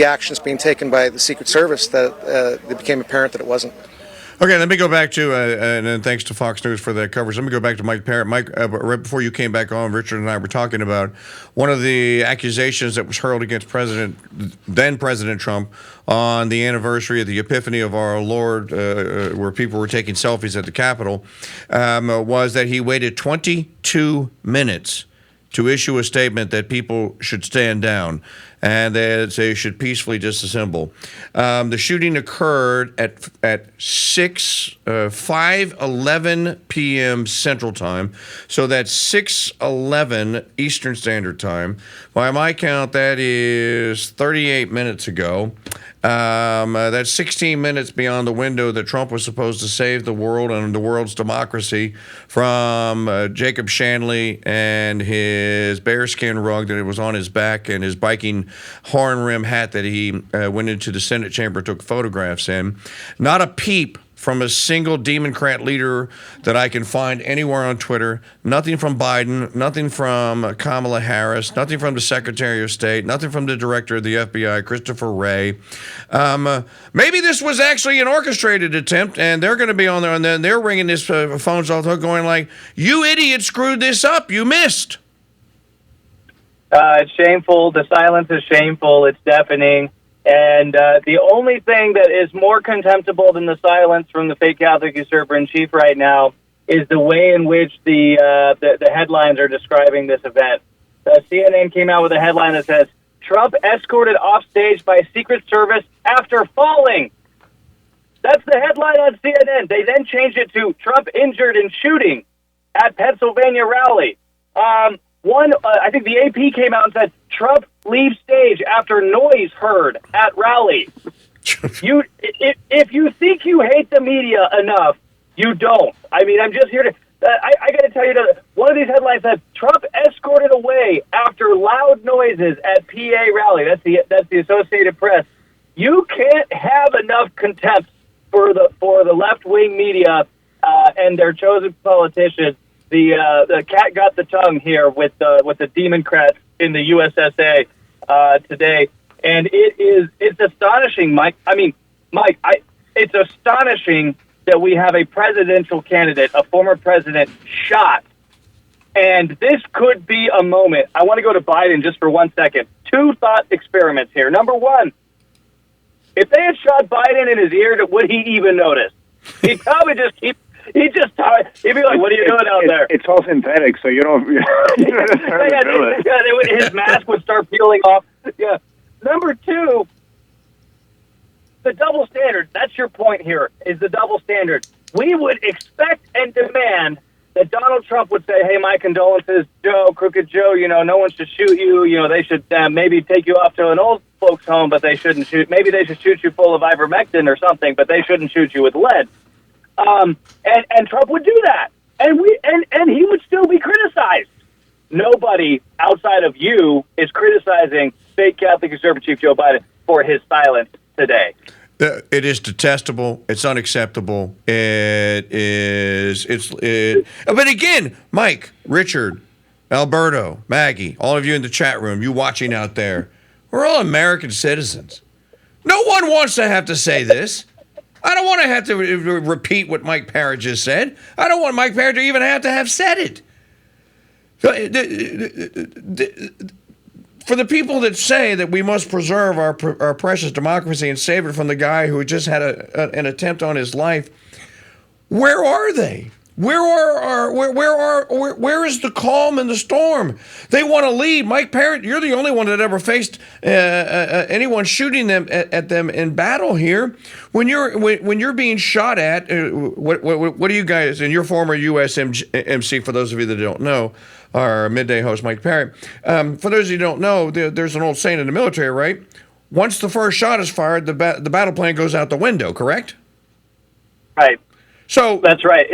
S12: actions being taken by the Secret Service that it became apparent that it wasn't.
S2: Okay, let me go back to, and then thanks to Fox News for that coverage. Let me go back to Mike Parrot. Mike, right before you came back on, Richard and I were talking about one of the accusations that was hurled against then President Trump on the anniversary of the Epiphany of our Lord, where people were taking selfies at the Capitol, was that he waited 22 minutes to issue a statement that people should stand down and that they should peacefully disassemble. The shooting occurred at 5:11 p.m. Central Time, so that's 6:11 Eastern Standard Time. By my count, that is 38 minutes ago. That's 16 minutes beyond the window that Trump was supposed to save the world and the world's democracy from Jacob Shanley and his bearskin rug that was on his back and his biking horn rim hat that he went into the Senate chamber, took photographs in. Not a peep from a single Democrat leader that I can find anywhere on Twitter. Nothing from Biden, nothing from Kamala Harris, nothing from the Secretary of State, nothing from the Director of the FBI, Christopher Wray. Maybe this was actually an orchestrated attempt, and they're going to be on there, and then they're ringing his phones off, going like, "You idiot screwed this up. You missed."
S8: It's shameful. The silence is shameful. It's deafening. And the only thing that is more contemptible than the silence from the fake Catholic usurper-in-chief right now is the way in which the headlines are describing this event. CNN came out with a headline that says, "Trump escorted off stage by Secret Service after falling." That's the headline on CNN. They then changed it to "Trump injured in shooting at Pennsylvania rally." I think the AP came out and said, "Trump leaves stage after noise heard at rally." If you think you hate the media enough, you don't. I mean, I'm just here to. I got to tell you that one of these headlines said, "Trump escorted away after loud noises at PA rally." That's the Associated Press. You can't have enough contempt for the left wing media and their chosen politicians. The cat got the tongue here with the Democrats in the USSA today, and it's astonishing, Mike. I mean, Mike, it's astonishing that we have a presidential candidate, a former president, shot, and this could be a moment. I want to go to Biden just for 1 second. 2 thought experiments here. Number one, if they had shot Biden in his ear, would he even notice? He'd probably just keep. He'd be like, "What are you doing out there?"
S11: It's all synthetic, so you don't.
S8: His mask would start peeling off. Yeah. Number two, the double standard. That's your point here, is the double standard. We would expect and demand that Donald Trump would say, "Hey, my condolences, Joe, Crooked Joe. No one should shoot you. They should maybe take you off to an old folks' home, but they shouldn't shoot. Maybe they should shoot you full of ivermectin or something, but they shouldn't shoot you with lead." And Trump would do that, and he would still be criticized. Nobody outside of you is criticizing fake Catholic usurper Chief Joe Biden for his silence today.
S2: It is detestable. It's unacceptable. But again, Mike, Richard, Alberto, Maggie, all of you in the chat room, you watching out there, we're all American citizens. No one wants to have to say this. I don't want to have to repeat what Mike Parrot just said. I don't want Mike Parrot to even have to have said it. For the people that say that we must preserve our precious democracy and save it from the guy who just had an attempt on his life, where are they? Where is the calm in the storm? They want to lead. Mike Parrot, you're the only one that ever faced anyone shooting them at them in battle here. When you're being shot at, what do you guys, and your former USMC, for those of you that don't know, our midday host Mike Parrot, for those of you who don't know, there's an old saying in the military, right? Once the first shot is fired, the battle plan goes out the window, correct?
S8: Right.
S2: So
S8: that's right.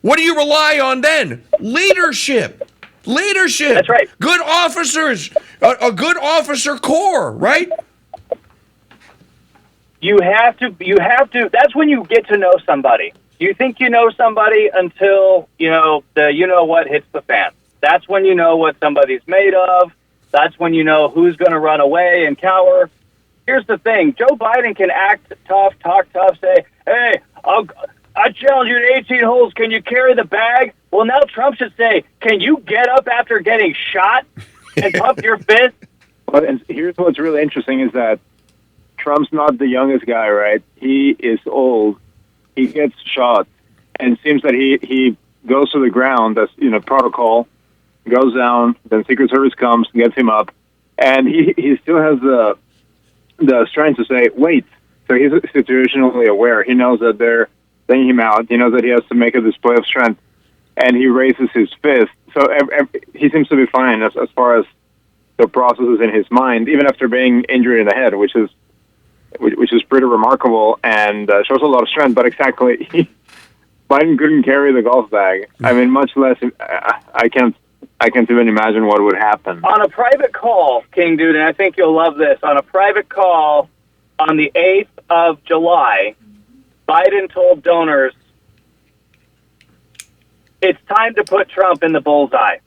S2: What do you rely on then? Leadership.
S8: That's right.
S2: Good officers. A good officer corps, right?
S8: You have to. That's when you get to know somebody. You think you know somebody until what hits the fan. That's when you know what somebody's made of. That's when you know who's going to run away and cower. Here's the thing: Joe Biden can act tough, talk tough, say, "Hey, I challenge you to 18 holes. Can you carry the bag?" Well, now Trump should say, "Can you get up after getting shot and pump your fist?"
S11: Well, and here's what's really interesting is that Trump's not the youngest guy, right? He is old. He gets shot, and it seems that he goes to the ground as protocol, goes down, then Secret Service comes, gets him up, and he still has the strength to say, wait. So he's situationally aware. He knows that they're laying him out. He knows that he has to make a display of strength, and he raises his fist. So he seems to be fine as far as the processes in his mind, even after being injured in the head, which is pretty remarkable and shows a lot of strength. But exactly, Biden couldn't carry the golf bag. I mean, much less. I can't even imagine what would happen.
S8: On a private call, King Dude, and I think you'll love this, on a private call on the 8th of July, Biden told donors, it's time to put Trump in the bullseye.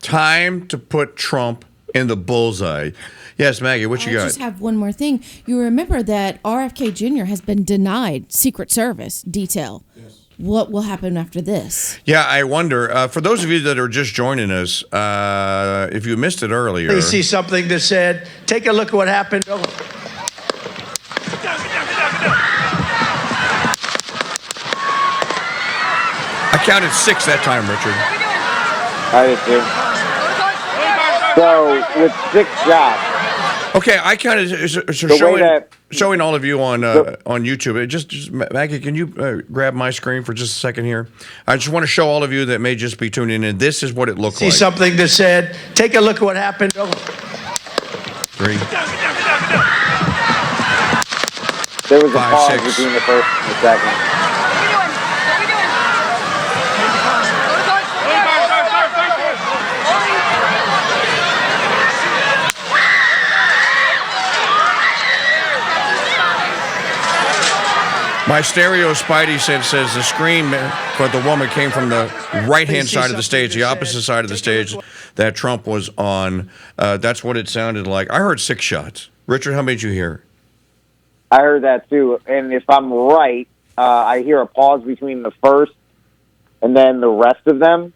S2: Time to put Trump in the bullseye. Yes, Maggie, what you got?
S3: I just have one more thing. You remember that RFK Jr. has been denied Secret Service detail. Yes. What will happen after this?
S2: Yeah, I wonder. For those of you that are just joining us, if you missed it earlier.
S10: They see something that said, take a look at what happened.
S2: I counted 6 that time, Richard.
S1: I did too. So, with 6 shots.
S2: Okay, I counted. Showing all of you on YouTube. Just Maggie, can you grab my screen for just a second here? I just want to show all of you that may just be tuning in. This is what it looked like.
S10: See something that said, take a look at what happened.
S2: 3.
S1: There was a
S2: 5,
S1: pause
S2: 6.
S1: between the first and the second.
S2: My stereo Spidey sense says the scream for the woman came from the right-hand side of the stage, the opposite side of the stage that Trump was on. That's what it sounded like. I heard 6 shots. Richard, how many did you hear?
S1: I heard that too. And if I'm right, I hear a pause between the first and then the rest of them.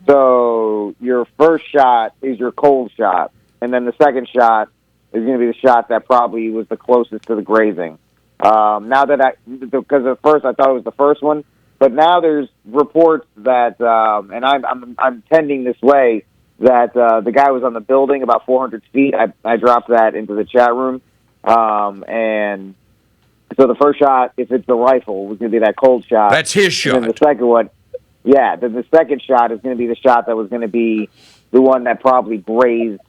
S1: So your first shot is your cold shot. And then the second shot is going to be the shot that probably was the closest to the grazing. Now that because at first I thought it was the first one, but now there's reports that, and I'm tending this way, that the guy was on the building about 400 feet. I dropped that into the chat room, and so the first shot, if it's the rifle, was going to be that cold shot.
S2: That's his shot.
S1: And then the second one, then the second shot is going to be the shot that was going to be the one that probably grazed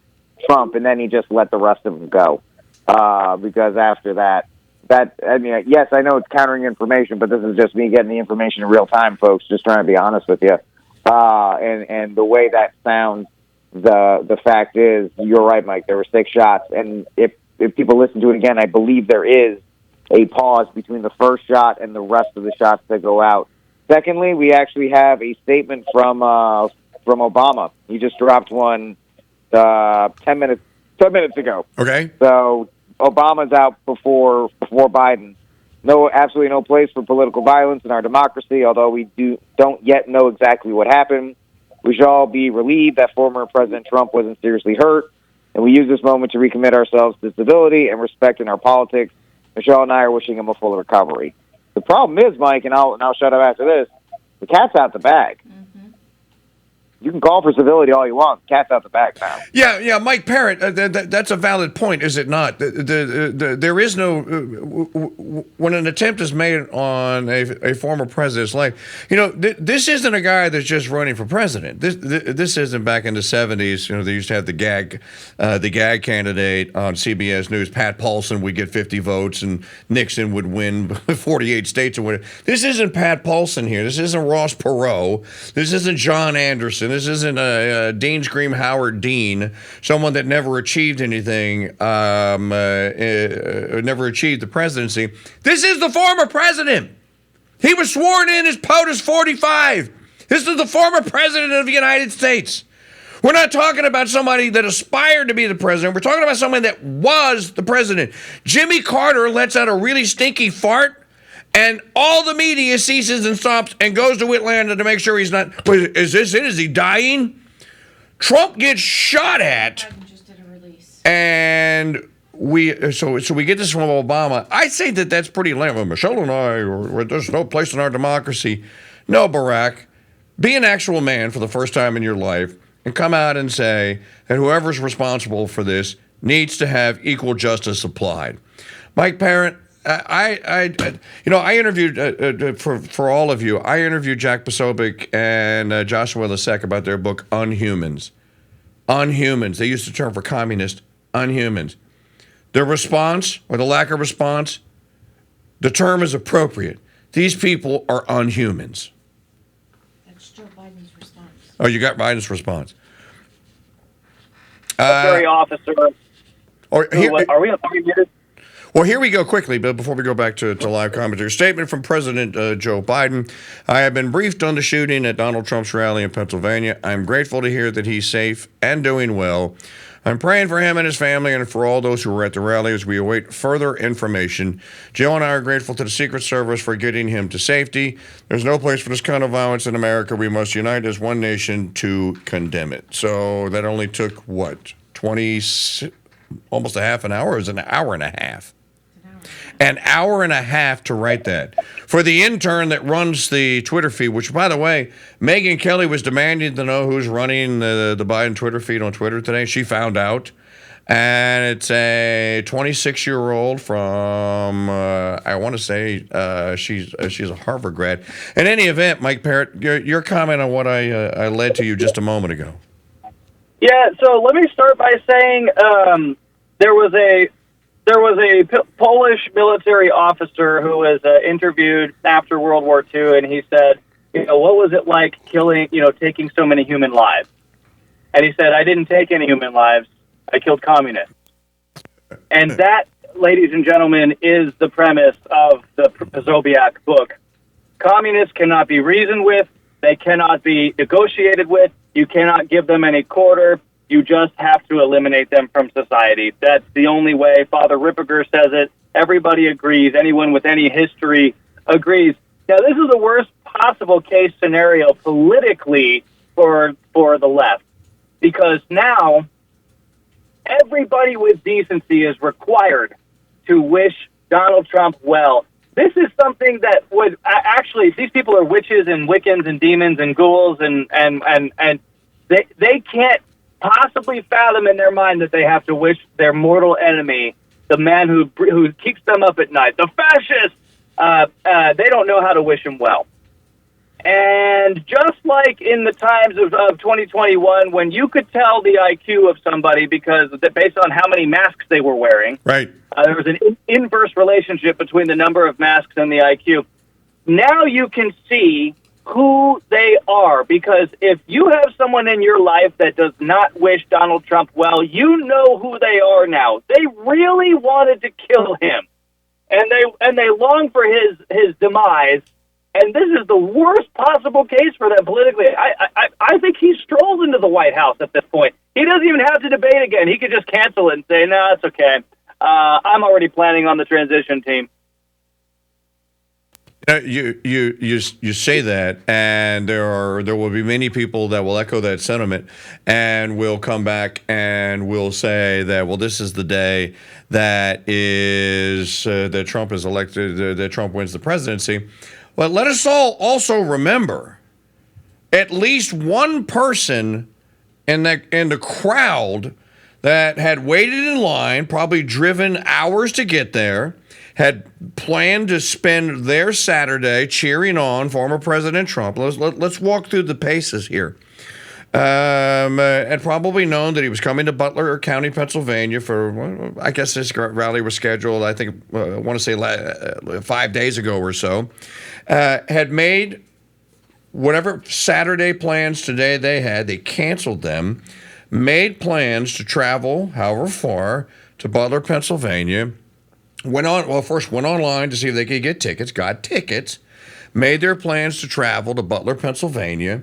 S1: Trump, and then he just let the rest of them go, because after that. Yes, I know it's countering information, but this is just me getting the information in real time, folks. Just trying to be honest with you. And the way that sounds, the fact is, you're right, Mike. There were 6 shots, and if people listen to it again, I believe there is a pause between the first shot and the rest of the shots that go out. Secondly, we actually have a statement from Obama. He just dropped one 10 minutes ago.
S2: Okay.
S1: So Obama's out before Biden. Absolutely no place for political violence in our democracy, although we don't yet know exactly what happened. We should all be relieved that former President Trump wasn't seriously hurt, and we use this moment to recommit ourselves to civility and respect in our politics. Michelle and I are wishing him a full recovery. The problem is, Mike, and I'll shut up after this, the cat's out the bag. You can call for civility all you want. Cat's out the bag now.
S2: Yeah, Mike Parrot, that's a valid point, is it not? There is no when an attempt is made on a former president's life. This isn't a guy that's just running for president. This isn't back in the 70s. They used to have the gag candidate on CBS News. Pat Paulson would get 50 votes, and Nixon would win 48 states or whatever. This isn't Pat Paulson here. This isn't Ross Perot. This isn't John Anderson. This isn't Dean Scream Howard Dean, someone that never achieved anything, never achieved the presidency. This is the former president. He was sworn in as POTUS 45. This is the former president of the United States. We're not talking about somebody that aspired to be the president. We're talking about someone that was the president. Jimmy Carter lets out a really stinky fart, and all the media ceases and stops and goes to Atlanta to make sure he's not. Is this it? Is he dying? Trump gets shot at, and we get this from Obama. I say that's pretty lame. Michelle and I, there's no place in our democracy. No, Barack. Be an actual man for the first time in your life and come out and say that whoever's responsible for this needs to have equal justice applied. Mike Parrot, I interviewed for all of you. I interviewed Jack Posobiec and Joshua Lisek about their book Unhumans. Unhumans. They used the term for communist. Unhumans. Their response or the lack of response, the term is appropriate. These people are unhumans.
S3: That's Joe Biden's response.
S2: Oh, you got Biden's response.
S8: Military officer.
S2: Are
S8: we muted?
S2: Well, here we go quickly, but before we go back to live commentary. Statement from President Joe Biden. I have been briefed on the shooting at Donald Trump's rally in Pennsylvania. I'm grateful to hear that he's safe and doing well. I'm praying for him and his family and for all those who were at the rally as we await further information. Joe and I are grateful to the Secret Service for getting him to safety. There's no place for this kind of violence in America. We must unite as one nation to condemn it. So that only took, almost a half an hour? It was an hour and a half. An hour and a half to write that. For the intern that runs the Twitter feed, which, by the way, Megyn Kelly was demanding to know who's running the Biden Twitter feed on Twitter today. She found out. And it's a 26-year-old from, I want to say, she's a Harvard grad. In any event, Mike Parrot, your comment on what I led to you just a moment ago.
S8: Yeah, so let me start by saying there was a Polish military officer who was interviewed after World War II, and he said, what was it like taking so many human lives? And he said, I didn't take any human lives. I killed communists. And that, ladies and gentlemen, is the premise of the Posobiec book. Communists cannot be reasoned with. They cannot be negotiated with. You cannot give them any quarter. You just have to eliminate them from society. That's the only way. Father Ripperger says it. Everybody agrees. Anyone with any history agrees. Now, this is the worst possible case scenario politically for the left, because now everybody with decency is required to wish Donald Trump well. This is something that would actually, these people are witches and Wiccans and demons and ghouls, and they can't possibly fathom in their mind that they have to wish their mortal enemy, the man who keeps them up at night, the fascist, they don't know how to wish him well. And just like in the times of 2021, when you could tell the IQ of somebody because based on how many masks they were wearing,
S2: right?
S8: There was an inverse relationship between the number of masks and the IQ. Now you can see who they are, because if you have someone in your life that does not wish Donald Trump well, you know who they are now. They really wanted to kill him, and they long for his demise. And this is the worst possible case for them politically. I think he strolls into the White House at this point. He doesn't even have to debate again. He could just cancel it and say, "No, it's okay. I'm already planning on the transition team."
S2: You say that, and there will be many people that will echo that sentiment, and will come back and will say that, well, this is the day that that Trump is elected, that Trump wins the presidency. But let us all also remember, at least one person in the crowd that had waited in line, probably driven hours to get there, had planned to spend their Saturday cheering on former President Trump. Let's walk through the paces here. Had probably known that he was coming to Butler County, Pennsylvania for, I guess this rally was scheduled, I think, I want to say 5 days ago or so. Had made whatever Saturday plans today they had, they canceled them, made plans to travel however far to Butler, Pennsylvania. First went online to see if they could get tickets, got tickets, made their plans to travel to Butler, Pennsylvania,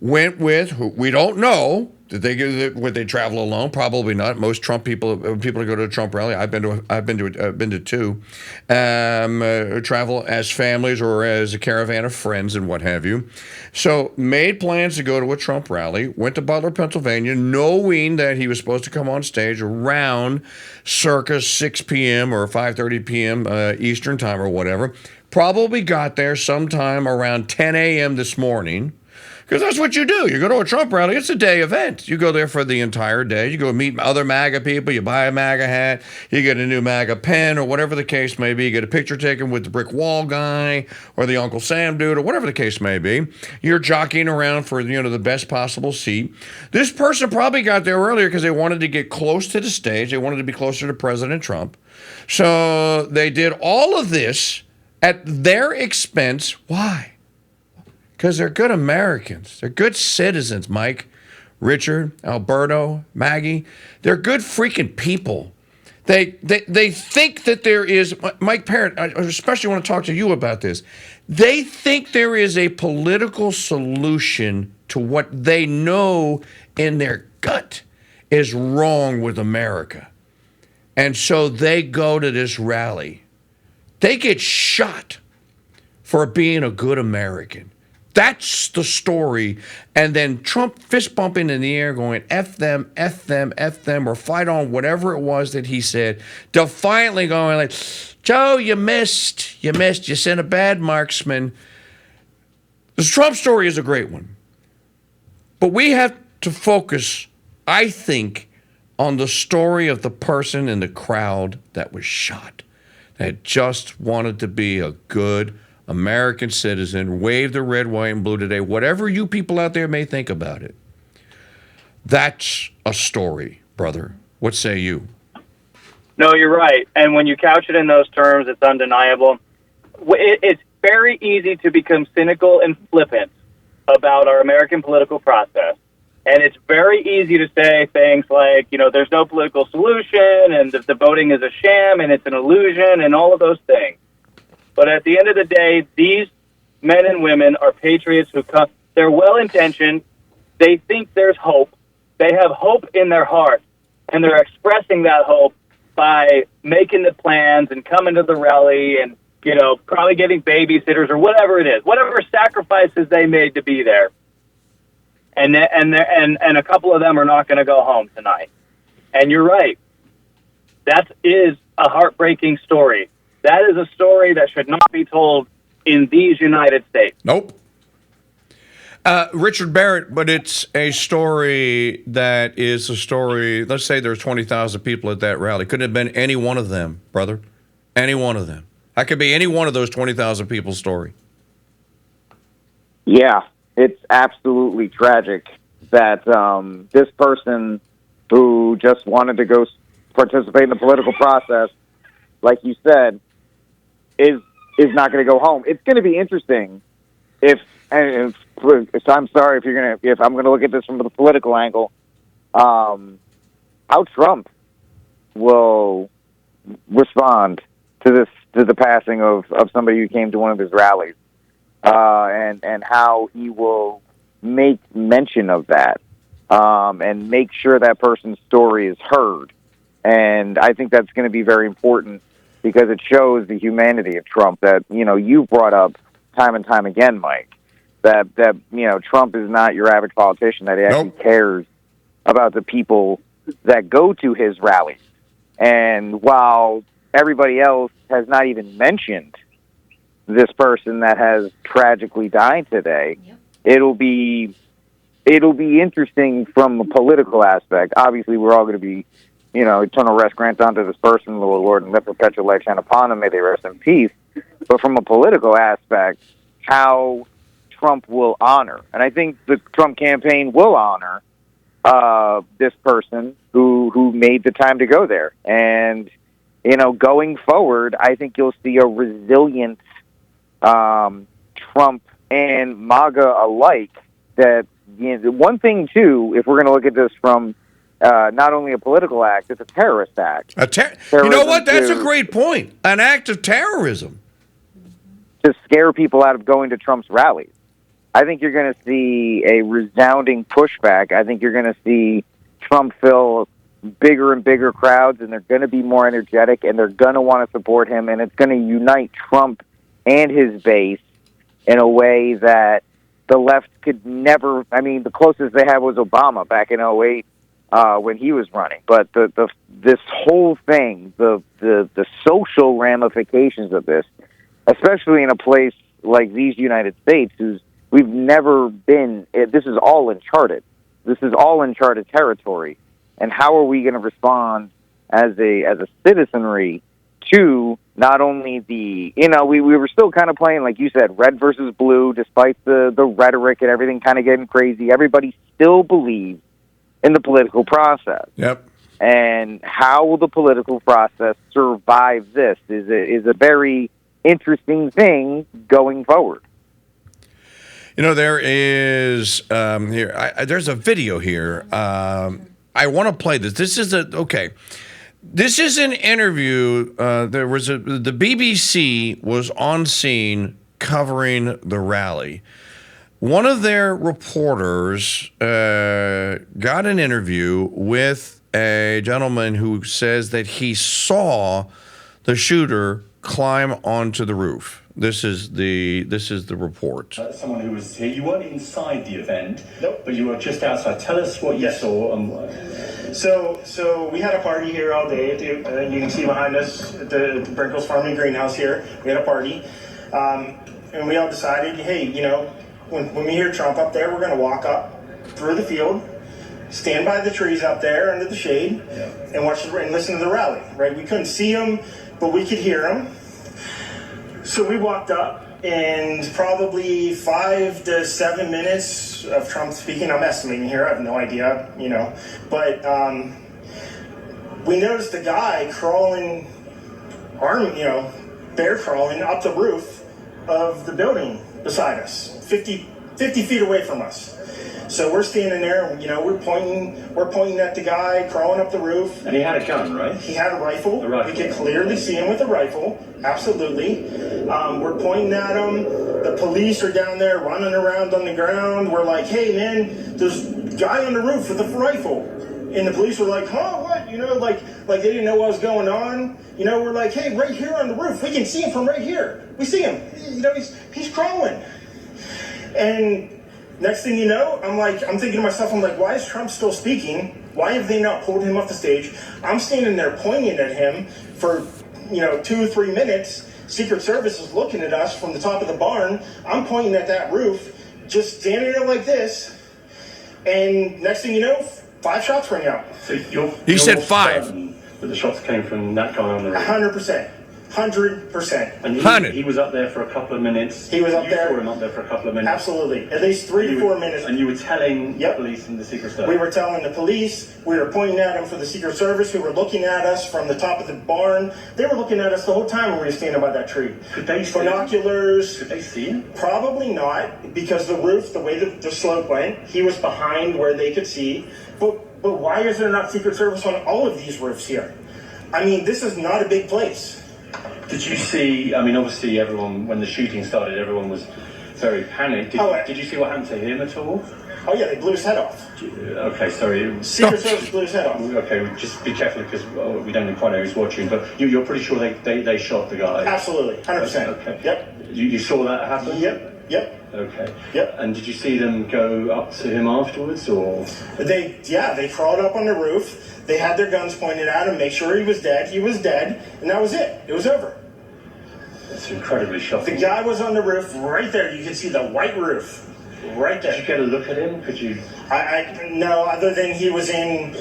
S2: went with who we don't know. Would they travel alone? Probably not. Most Trump people who go to a Trump rally, I've been to two, travel as families or as a caravan of friends and what have you. So made plans to go to a Trump rally, went to Butler, Pennsylvania, knowing that he was supposed to come on stage around circa 6 p.m. or 5:30 p.m. Eastern time or whatever. Probably got there sometime around 10 a.m. this morning. Because that's what you do. You go to a Trump rally, it's a day event. You go there for the entire day. You go meet other MAGA people. You buy a MAGA hat. You get a new MAGA pen or whatever the case may be. You get a picture taken with the brick wall guy or the Uncle Sam dude or whatever the case may be. You're jockeying around for, the best possible seat. This person probably got there earlier because they wanted to get close to the stage. They wanted to be closer to President Trump. So they did all of this at their expense. Why? Because they're good Americans. They're good citizens, Mike, Richard, Alberto, Maggie. They're good freaking people. They think that there is, Mike Parrot, I especially want to talk to you about this. They think there is a political solution to what they know in their gut is wrong with America. And so they go to this rally. They get shot for being a good American. That's the story. And then Trump fist bumping in the air going, F them, F them, F them, or fight on whatever it was that he said. Defiantly going like, Joe, you missed. You sent a bad marksman. The Trump story is a great one. But we have to focus, I think, on the story of the person in the crowd that was shot, that just wanted to be a good American citizen, wave the red, white, and blue today, whatever you people out there may think about it. That's a story, brother. What say you?
S8: No, you're right. And when you couch it in those terms, it's undeniable. It's very easy to become cynical and flippant about our American political process. And it's very easy to say things like, there's no political solution and the voting is a sham and it's an illusion and all of those things. But at the end of the day, these men and women are patriots who come. They're well-intentioned. They think there's hope. They have hope in their heart, and they're expressing that hope by making the plans and coming to the rally and, probably getting babysitters or whatever it is, whatever sacrifices they made to be there. And a couple of them are not going to go home tonight. And you're right. That is a heartbreaking story. That is a story that should not be told in these United States.
S2: Nope. Richard Barrett, but it's a story that is a story. Let's say there's 20,000 people at that rally. Couldn't have been any one of them, brother. Any one of them. That could be any one of those 20,000 people's story.
S1: Yeah, it's absolutely tragic that this person who just wanted to go participate in the political process, like you said, is not going to go home. It's going to be interesting if I'm sorry if I'm going to look at this from the political angle, how Trump will respond to the passing of somebody who came to one of his rallies, and how he will make mention of that, and make sure that person's story is heard. And I think that's going to be very important because it shows the humanity of Trump that, you brought up time and time again, Mike, that Trump is not your average politician, that he actually cares about the people that go to his rallies. And while everybody else has not even mentioned this person that has tragically died today, it'll be interesting from a political aspect. Obviously, we're all going to be, eternal rest grant unto this person, the Lord, and let perpetual life shine upon them. May they rest in peace. But from a political aspect, how Trump will honor, and I think the Trump campaign will honor this person who made the time to go there. And, going forward, I think you'll see a resilient Trump and MAGA alike. That one thing, too, if we're going to look at this from not only a political act, it's a terrorist act.
S2: You know what? That's a great point. An act of terrorism.
S1: To scare people out of going to Trump's rallies. I think you're going to see a resounding pushback. I think you're going to see Trump fill bigger and bigger crowds, and they're going to be more energetic, and they're going to want to support him, and it's going to unite Trump and his base in a way that the left could never. I mean, the closest they had was Obama back in 2008 when he was running. But this whole thing, the social ramifications of this, especially in a place like these United States, whose We've never been. This is all uncharted. This is all uncharted territory. And how are we going to respond as a citizenry to not only the, we were still kind of playing, like you said, red versus blue, despite the rhetoric and everything kind of getting crazy. Everybody still believes in the political process.
S2: Yep.
S1: And how will the political process survive this is a very interesting thing going forward.
S2: There is there's a video here. I want to play this. This is This is an interview. The BBC was on scene covering the rally. One of their reporters got an interview with a gentleman who says that he saw the shooter climb onto the roof. This is the report.
S13: Someone who was here. You weren't inside the event, nope, but you were just outside. Tell us what you saw.
S14: So we had a party here all day. You can see behind us at the Brinkles Farming Greenhouse here. We had a party, and we all decided, hey, when we hear Trump up there, we're going to walk up through the field, stand by the trees up there under the shade, and watch and listen to the rally. Right? We couldn't see him, but we could hear him. So we walked up, and probably 5 to 7 minutes of Trump speaking. I'm estimating here. I have no idea, But we noticed a guy crawling, bear crawling up the roof of the building beside us, 50 feet away from us. So we're standing there, we're pointing at the guy crawling up the roof.
S13: And he had a gun, right?
S14: He had a rifle. We could clearly see him with a rifle. Absolutely. We're pointing at him. The police are down there running around on the ground. We're like, hey, man, there's a guy on the roof with a rifle. And the police were like, huh, what? Like they didn't know what was going on. We're like, hey, right here on the roof. We can see him from right here. We see him. He's crawling. And next thing you know, I'm thinking to myself, why is Trump still speaking? Why have they not pulled him off the stage? I'm standing there pointing at him for, 2 or 3 minutes. Secret Service is looking at us from the top of the barn. I'm pointing at that roof, just standing there like this. And next thing you know, 5 shots rang out.
S13: So
S2: he said 5.
S13: But the shots came from that guy on the roof.
S14: 100%. 100%.
S13: And he was up there for a couple of minutes.
S14: He was up there.
S13: You saw him up there for a couple of minutes.
S14: Absolutely. At least 3 to 4 minutes.
S13: And you were telling the police and the Secret Service?
S14: We were telling the police. We were pointing at them for the Secret Service, who were looking at us from the top of the barn. They were looking at us the whole time when we were standing by that tree.
S13: Could they see
S14: binoculars?
S13: Could they see him?
S14: Probably not, because the roof, the way the slope went, he was behind where they could see. But why is there not Secret Service on all of these roofs here? This is not a big place.
S13: Did you see, obviously everyone, when the shooting started, everyone was very panicked. Did you see what happened to him at all?
S14: Oh yeah, they blew his head off.
S13: Okay, sorry.
S14: Secret Service blew his head off.
S13: Okay, just be careful because we don't quite know who's watching, but you're pretty sure they shot the guy?
S14: Absolutely, 100%.
S13: Okay.
S14: Yep.
S13: You saw that happen?
S14: Yep.
S13: Okay.
S14: Yep.
S13: And did you see them go up to him afterwards, or?
S14: They crawled up on the roof. They had their guns pointed at him, make sure he was dead. He was dead, and that was it. It was over.
S13: It's incredibly shocking.
S14: The guy was on the roof right there. You can see the white roof right there.
S13: Did you get a look at him? Could you?
S14: No, other than he was in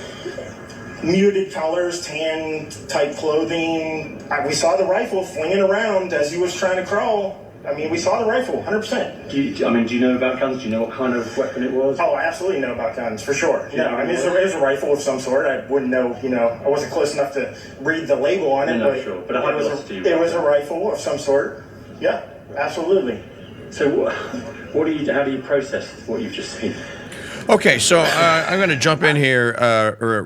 S14: muted colors, tan type clothing. We saw the rifle flinging around as he was trying to crawl. We saw the rifle, 100%.
S13: Do you know about guns? Do you know what kind of weapon it was?
S14: Oh, I absolutely know about guns, for sure. No, it was a rifle of some sort. I wouldn't know, I wasn't close enough to read the label on it.
S13: No, sure. But
S14: it was a rifle of some sort. Yeah, absolutely.
S13: So how do you process what you've just seen?
S2: Okay, so I'm going to jump in here,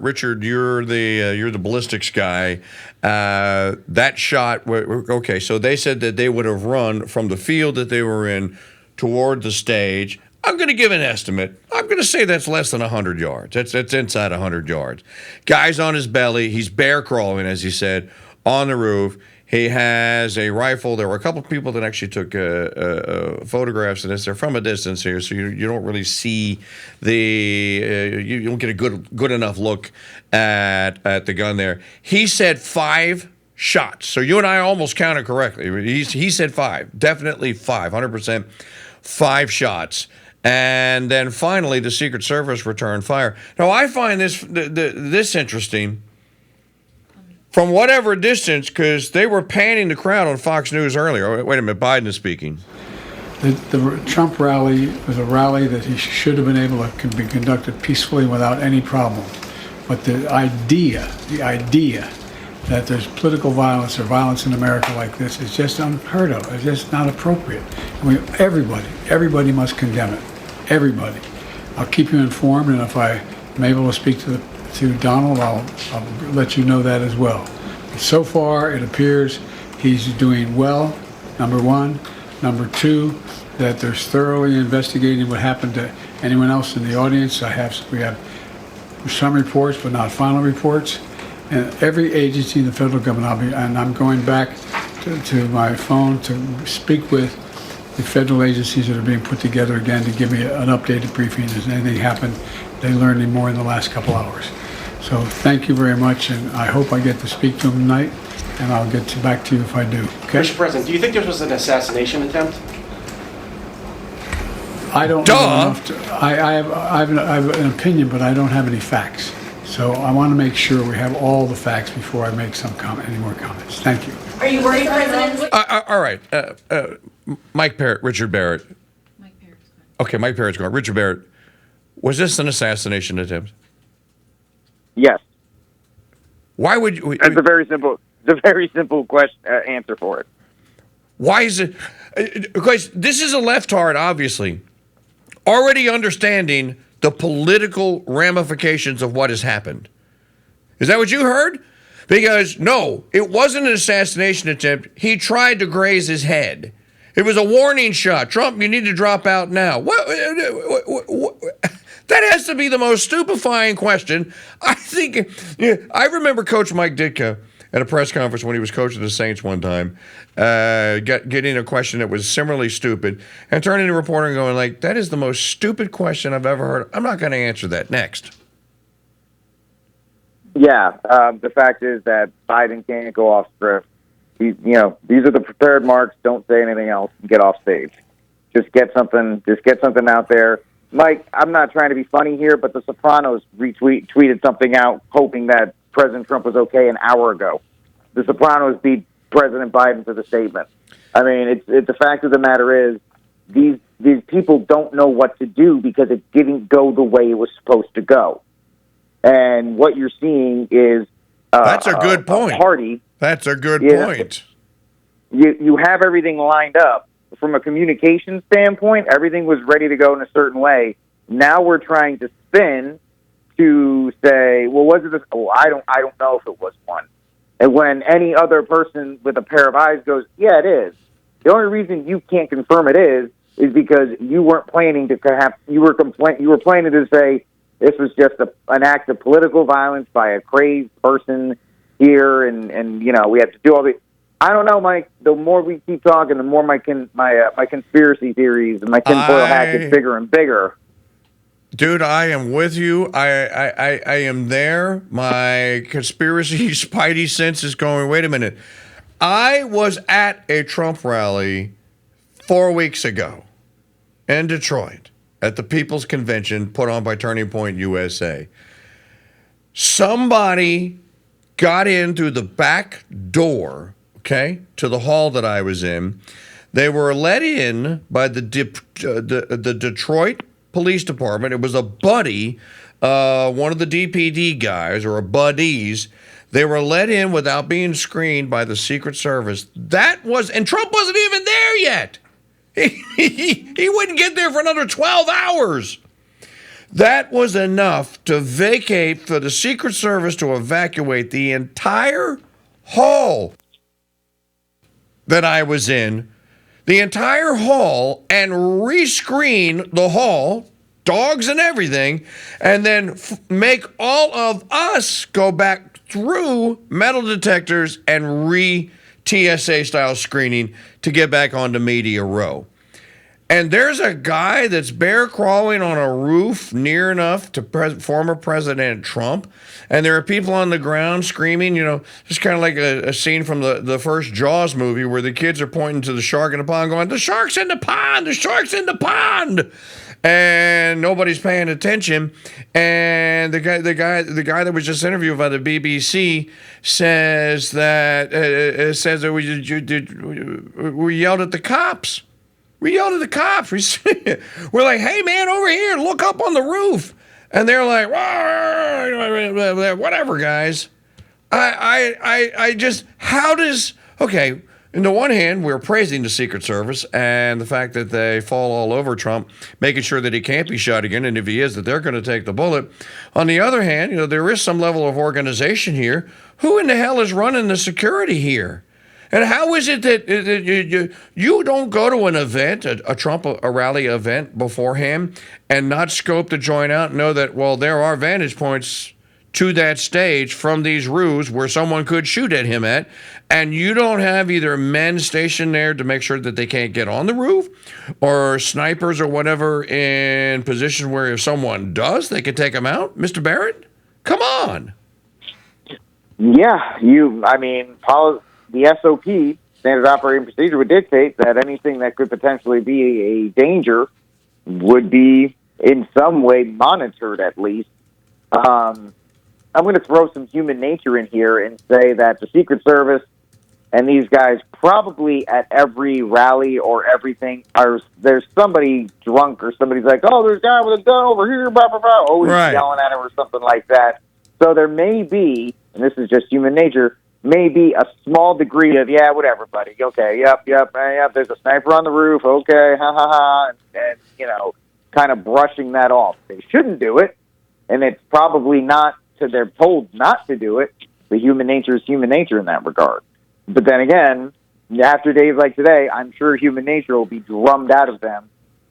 S2: Richard. You're the ballistics guy. That shot. Okay, so they said that they would have run from the field that they were in toward the stage. I'm going to give an estimate. I'm going to say that's less than 100 yards. That's inside 100 yards. Guy's on his belly. He's bear crawling, as he said, on the roof. He has a rifle. There were a couple of people that actually took photographs of this. They're from a distance here, so you don't really see you don't get a good enough look at the gun there. He said 5 shots. So you and I almost counted correctly. He said 5. Definitely 5, 100%. 5 shots. And then finally, the Secret Service returned fire. Now, I find this interesting from whatever distance, because they were panning the crowd on Fox News earlier. Wait a minute, Biden is speaking.
S15: The Trump rally was a rally that he should have been able to be conducted peacefully without any problem. But the idea that there's political violence or violence in America like this is just unheard of. It's just not appropriate. I mean, everybody must condemn it. Everybody. I'll keep you informed, and if I'm able to speak to Donald, I'll let you know that as well. But so far, it appears he's doing well, number one. Number two, that they're thoroughly investigating what happened to anyone else in the audience. We have some reports, but not final reports. And every agency in the federal government, I'm going back to my phone to speak with the federal agencies that are being put together again to give me an updated briefing. Has anything happened? They learned any more in the last couple hours. So thank you very much, and I hope I get to speak to them tonight, and I'll get back to you if I do. Okay?
S16: Mr. President, do you think this was an assassination attempt?
S15: I don't know enough I have an opinion, but I don't have any facts. So I want to make sure we have all the facts before I make any more comments. Thank you.
S17: Are you worried, President?
S2: All right. Mike Parrot, Richard Barrett.
S3: Mike Parrot's going.
S2: Okay, Mike Parrot's going. Richard Barrett, was this an assassination attempt?
S1: Yes.
S2: Why would you?
S1: That's a very simple question answer for it.
S2: Why is it? Because this is a leftard, obviously, already understanding the political ramifications of what has happened. Is that what you heard? Because, no, it wasn't an assassination attempt. He tried to graze his head. It was a warning shot. Trump, you need to drop out now. What, that has to be the most stupefying question. I think, I remember Coach Mike Ditka at a press conference when he was coaching the Saints one time, getting a question that was similarly stupid and turning to a reporter and going like, that is the most stupid question I've ever heard. I'm not going to answer that. Next.
S1: Yeah, the fact is that Biden can't go off script. These are the prepared marks. Don't say anything else. Get off stage. Just get something out there. Mike, I'm not trying to be funny here, but The Sopranos tweeted something out hoping that President Trump was okay an hour ago. The Sopranos beat President Biden for the statement. I mean, it's the fact of the matter is these people don't know what to do because it didn't go the way it was supposed to go. And what you're seeing is
S2: that's a good point.
S1: Party.
S2: That's a good point.
S1: You have everything lined up from a communication standpoint. Everything was ready to go in a certain way. Now we're trying to spin to say, well, was it this? Oh, I don't know if it was one. And when any other person with a pair of eyes goes, yeah, it is. The only reason you can't confirm it is because you weren't planning to perhaps you were planning to say this was just an act of political violence by a crazed person here, and we have to do all the. I don't know, Mike. The more we keep talking, the more my conspiracy theories and my tinfoil hat get bigger and bigger.
S2: Dude, I am with you. I am there. My conspiracy spidey sense is going, wait a minute. I was at a Trump rally 4 weeks ago in Detroit at the People's Convention put on by Turning Point USA. Somebody got in through the back door, okay, to the hall that I was in. They were let in by the Detroit Police Department. It was a buddy, one of the DPD guys or buddies. They were let in without being screened by the Secret Service. And Trump wasn't even there yet. He wouldn't get there for another 12 hours. That was enough to for the Secret Service to evacuate the entire hall that I was in, the entire hall, and rescreen the hall, dogs and everything, and then make all of us go back through metal detectors and TSA-style screening to get back onto Media Row. And there's a guy that's bear crawling on a roof near enough to former President Trump. And there are people on the ground screaming, just kind of like a scene from the first Jaws movie where the kids are pointing to the shark in the pond going, "The shark's in the pond! The shark's in the pond!" And nobody's paying attention. And the guy that was just interviewed by the BBC says that we yelled at the cops. We yelled at the cops. We're like, "Hey, man, over here, look up on the roof." And they're like, "Whatever, guys." I just, okay, on the one hand, we're praising the Secret Service and the fact that they fall all over Trump, making sure that he can't be shot again, and if he is, that they're going to take the bullet. On the other hand, there is some level of organization here. Who in the hell is running the security here? And how is it that you don't go to an event, a rally event beforehand, and not scope the joint out and know that, well, there are vantage points to that stage from these roofs where someone could shoot at him at, and you don't have either men stationed there to make sure that they can't get on the roof, or snipers or whatever in position where if someone does, they can take them out? Mr. Barrett? Come on.
S1: Yeah, the SOP, standard operating procedure, would dictate that anything that could potentially be a danger would be in some way monitored, at least. I'm going to throw some human nature in here and say that the Secret Service and these guys probably at every rally or everything there's somebody drunk or somebody's like, "Oh, there's a guy with a gun over here, blah, blah, blah," always yelling at him or something like that. So there may be, and this is just human nature, maybe a small degree of, yeah, whatever, buddy. Okay, yep, there's a sniper on the roof. Okay, ha, ha, ha. And kind of brushing that off. They shouldn't do it, and it's probably not, they're told not to do it. The human nature is human nature in that regard. But then again, after days like today, I'm sure human nature will be drummed out of them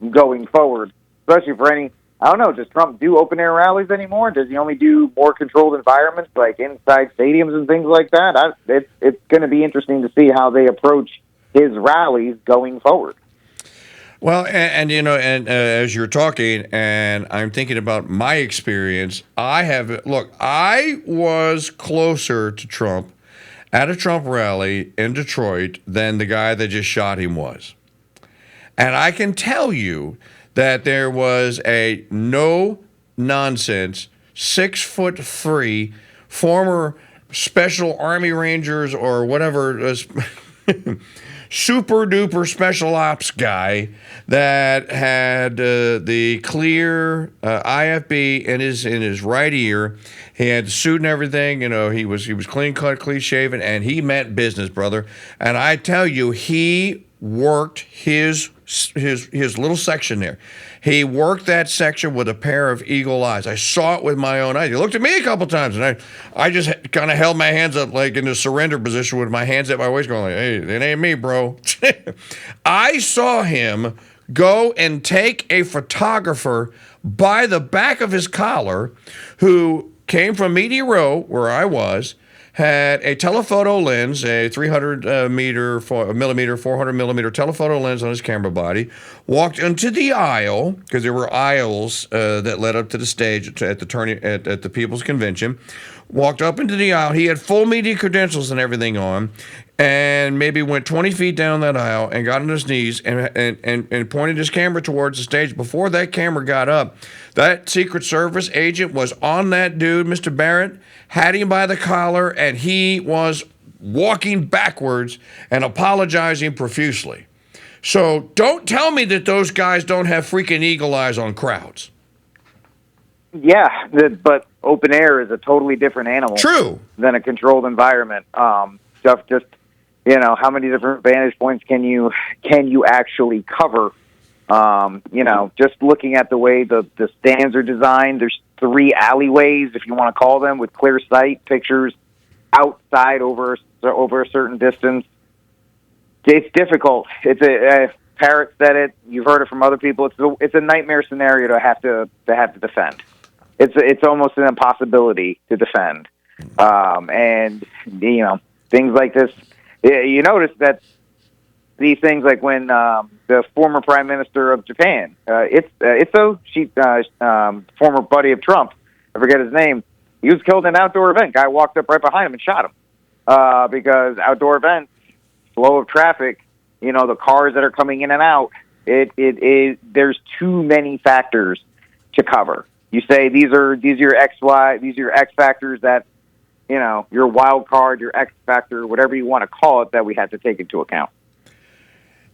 S1: going forward, especially for any, I don't know, does Trump do open-air rallies anymore? Does he only do more controlled environments like inside stadiums and things like that? It's going to be interesting to see how they approach his rallies going forward.
S2: Well, and as you're talking, and I'm thinking about my experience, I was closer to Trump at a Trump rally in Detroit than the guy that just shot him was. And I can tell you that there was a no-nonsense 6'3" former Special Army Rangers or whatever super-duper special ops guy that had the clear IFB in his right ear. He had the suit and everything. He was clean-cut, clean-shaven, and he meant business, brother. And I tell you, he worked his little section there. He worked that section with a pair of eagle eyes. I saw it with my own eyes. He looked at me a couple times, and I just kind of held my hands up like in the surrender position with my hands at my waist going like, "Hey, it ain't me, bro." I saw him go and take a photographer by the back of his collar who came from Media Row, where I was, had a telephoto lens, a 300 millimeter, 400 millimeter telephoto lens on his camera body, walked into the aisle, because there were aisles that led up to the stage at the People's Convention, walked up into the aisle. He had full media credentials and everything on, and maybe went 20 feet down that aisle and got on his knees and pointed his camera towards the stage. Before that camera got up, that Secret Service agent was on that dude, Mr. Barrett, had him by the collar, and he was walking backwards and apologizing profusely. So don't tell me that those guys don't have freaking eagle eyes on crowds.
S1: Yeah, but open air is a totally different animal.
S2: True.
S1: Than a controlled environment. Just how many different vantage points can you actually cover? Just looking at the way the stands are designed, there's 3 alleyways, if you want to call them, with clear sight pictures outside over a certain distance. It's difficult. Parrot said it. You've heard it from other people. It's a nightmare scenario to have to defend. It's almost an impossibility to defend. And things like this. You notice that these things, like when the former Prime Minister of Japan. Itzo, former buddy of Trump. I forget his name. He was killed in an outdoor event. Guy walked up right behind him and shot him because outdoor events, flow of traffic, the cars that are coming in and out. There's too many factors to cover. You say these are your X factors that, your wild card, your X factor, whatever you want to call it, that we have to take into account.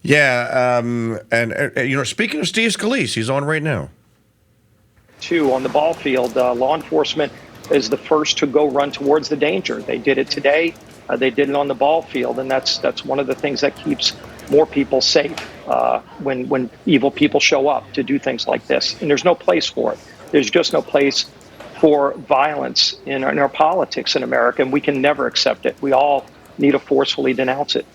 S2: Yeah, and speaking of Steve Scalise, he's on right now.
S17: On the ball field, law enforcement is the first to go run towards the danger. They did it today. They did it on the ball field, and that's one of the things that keeps more people safe when evil people show up to do things like this. And there's no place for it. There's just no place for violence in our politics in America, and we can never accept it. We all need to forcefully denounce it.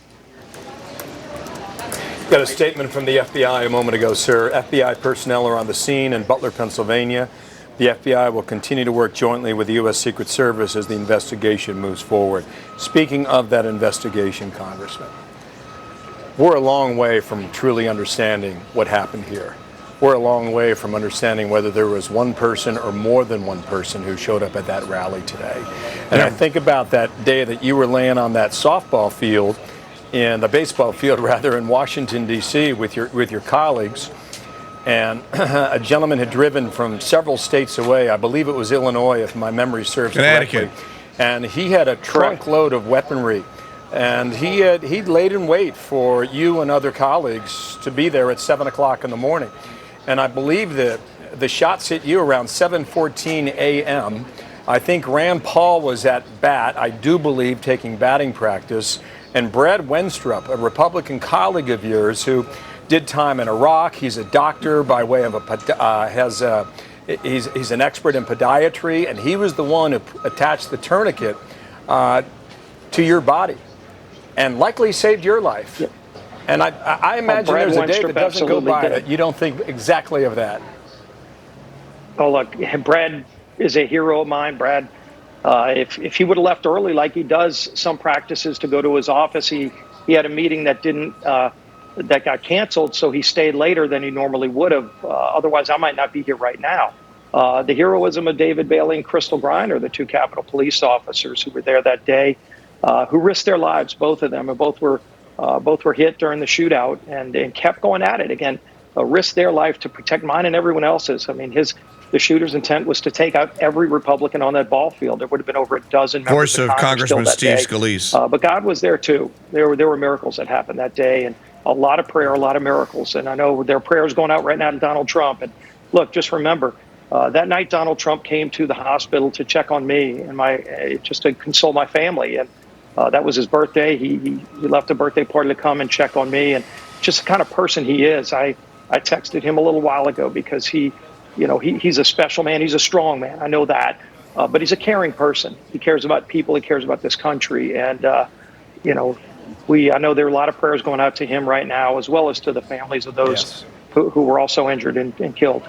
S18: Got a statement from the FBI a moment ago, sir. FBI personnel are on the scene in Butler, Pennsylvania. The FBI will continue to work jointly with the U.S. Secret Service as the investigation moves forward. Speaking of that investigation, Congressman, we're a long way from truly understanding what happened here. We're a long way from understanding whether there was one person or more than one person who showed up at that rally today. And I think about that day that you were laying on that softball field, in the baseball field rather, in Washington, D.C. with your colleagues, and a gentleman had driven from several states away. I believe it was Illinois, if my memory serves correctly. And he had a trunk load of weaponry, and he'd laid in wait for you and other colleagues to be there at 7 o'clock in the morning. And I believe that the shots hit you around 7:14 a.m. I think Rand Paul was at bat, I do believe, taking batting practice. And Brad Wenstrup, a Republican colleague of yours who did time in Iraq, he's a doctor by way of he's an expert in podiatry, and he was the one who attached the tourniquet to your body and likely saved your life. Yep. And I imagine there's a day that doesn't go by that you don't think exactly of that.
S17: Oh, look, Brad is a hero of mine. Brad, if he would have left early like he does some practices to go to his office, he had a meeting that that got canceled, so he stayed later than he normally would have. Otherwise, I might not be here right now. The heroism of David Bailey and Crystal Griner, the two Capitol Police officers who were there that day, who risked their lives, both of them, and both were hit during the shootout and kept going at it. Again, risked their life to protect mine and everyone else's. I mean, the shooter's intent was to take out every Republican on that ball field. There would have been over a dozen members of Congress
S2: Congressman Steve Scalise.
S17: But God was there too. There were miracles that happened that day, and a lot of prayer, a lot of miracles. And I know there are prayers going out right now to Donald Trump. And look, just remember, that night Donald Trump came to the hospital to check on me and just to console my family. And that was his birthday. He left a birthday party to come and check on me, and just the kind of person he is. I texted him a little while ago because he's a special man. He's a strong man. I know that. But he's a caring person. He cares about people. He cares about this country. And, I know there are a lot of prayers going out to him right now, as well as to the families of those who were also injured and killed.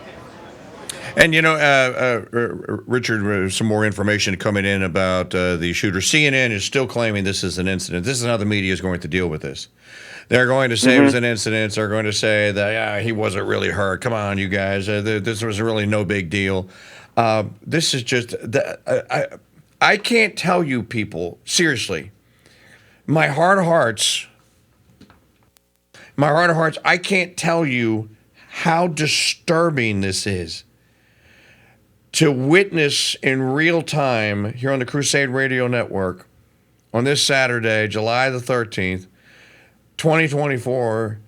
S2: And, Richard, some more information coming in about the shooter. CNN is still claiming this is an incident. This is how the media is going to deal with this. They're going to say it was an incident. They're going to say that he wasn't really hurt. Come on, you guys. This was really no big deal. This is just I can't tell you people, seriously, my heart of hearts, I can't tell you how disturbing this is to witness in real time here on the Crusade Radio Network on this Saturday, July the 13th, 2024,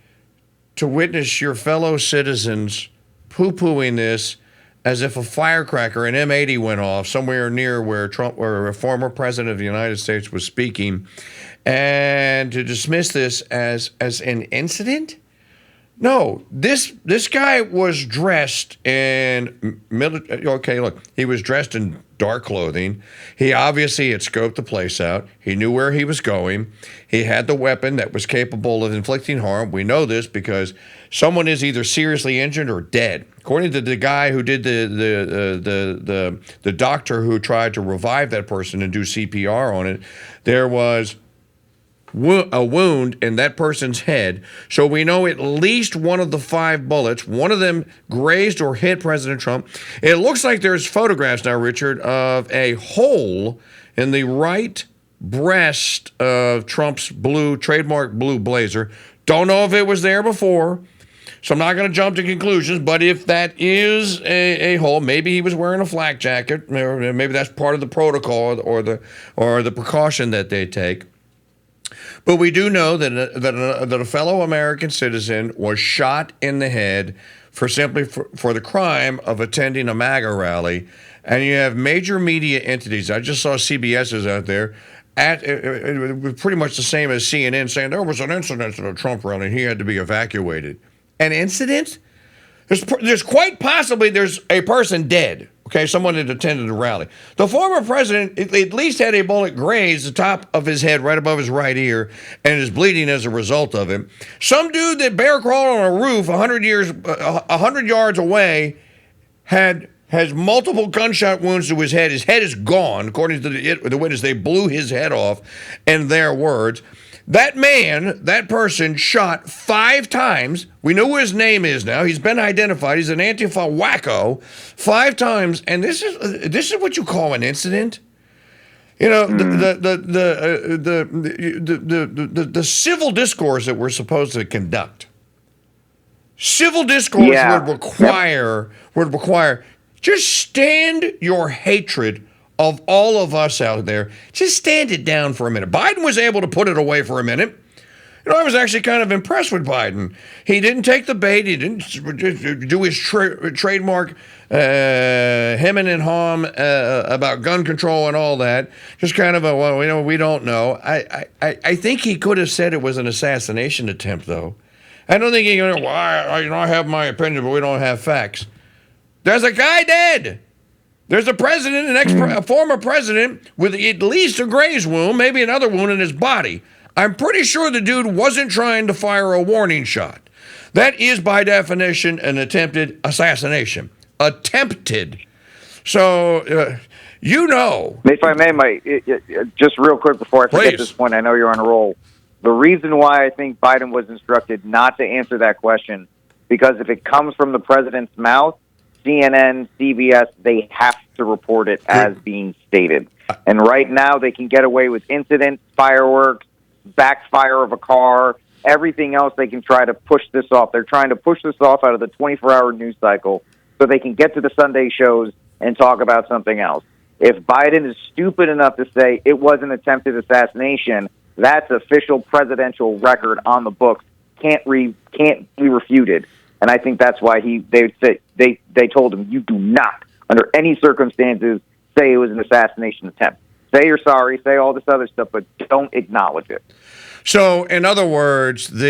S2: to witness your fellow citizens poo-pooing this as if a firecracker, an M80 went off somewhere near where a former president of the United States was speaking, and to dismiss this as an incident? No, this guy was dressed in he was dressed in dark clothing. He obviously had scoped the place out. He knew where he was going. He had the weapon that was capable of inflicting harm. We know this because someone is either seriously injured or dead. According to the guy who did the doctor who tried to revive that person and do CPR on it, there was a wound in that person's head. So we know at least one of the 5 bullets, one of them grazed or hit President Trump. It looks like there's photographs now, Richard, of a hole in the right breast of Trump's trademark blue blazer. Don't know if it was there before, so I'm not going to jump to conclusions, but if that is a hole, maybe he was wearing a flak jacket, or maybe that's part of the protocol or the precaution that they take. But we do know that a fellow American citizen was shot in the head for the crime of attending a MAGA rally. And you have major media entities. I just saw CBS's out there pretty much the same as CNN saying there was an incident at a Trump rally and he had to be evacuated. An incident? There's quite possibly there's a person dead. Okay, someone had attended a rally. The former president at least had a bullet graze the top of his head right above his right ear and is bleeding as a result of it. Some dude that bear crawled on a roof 100 yards away has multiple gunshot wounds to his head. His head is gone, according to the witness. They blew his head off, in their words. That person shot 5 times. We know what his name is now. He's been identified. He's an Antifa wacko 5 times. And this is what you call an incident. You know, the civil discourse that we're supposed to conduct. Civil discourse would require just stand your hatred of all of us out there. Just stand it down for a minute. Biden was able to put it away for a minute. You know, I was actually kind of impressed with Biden. He didn't take the bait. He didn't do his trademark hemming and hawing about gun control and all that. Just kind of we don't know. I think he could have said it was an assassination attempt, though. I don't think he I have my opinion, but we don't have facts. There's a guy dead. There's a president, a former president, with at least a graze wound, maybe another wound in his body. I'm pretty sure the dude wasn't trying to fire a warning shot. That is, by definition, an attempted assassination. Attempted. So,
S1: If I may, just real quick before I forget this point, I know you're on a roll. The reason why I think Biden was instructed not to answer that question, because if it comes from the president's mouth, CNN, CBS, they have to report it as being stated. And right now they can get away with incidents, fireworks, backfire of a car, everything else they can try to push this off. They're trying to push this off out of the 24-hour news cycle so they can get to the Sunday shows and talk about something else. If Biden is stupid enough to say it was an attempted assassination, that's official presidential record on the books, can't be refuted. And I think that's why they told him, you do not, under any circumstances, say it was an assassination attempt. Say you're sorry, say all this other stuff, but don't acknowledge it.
S2: So, in other words, make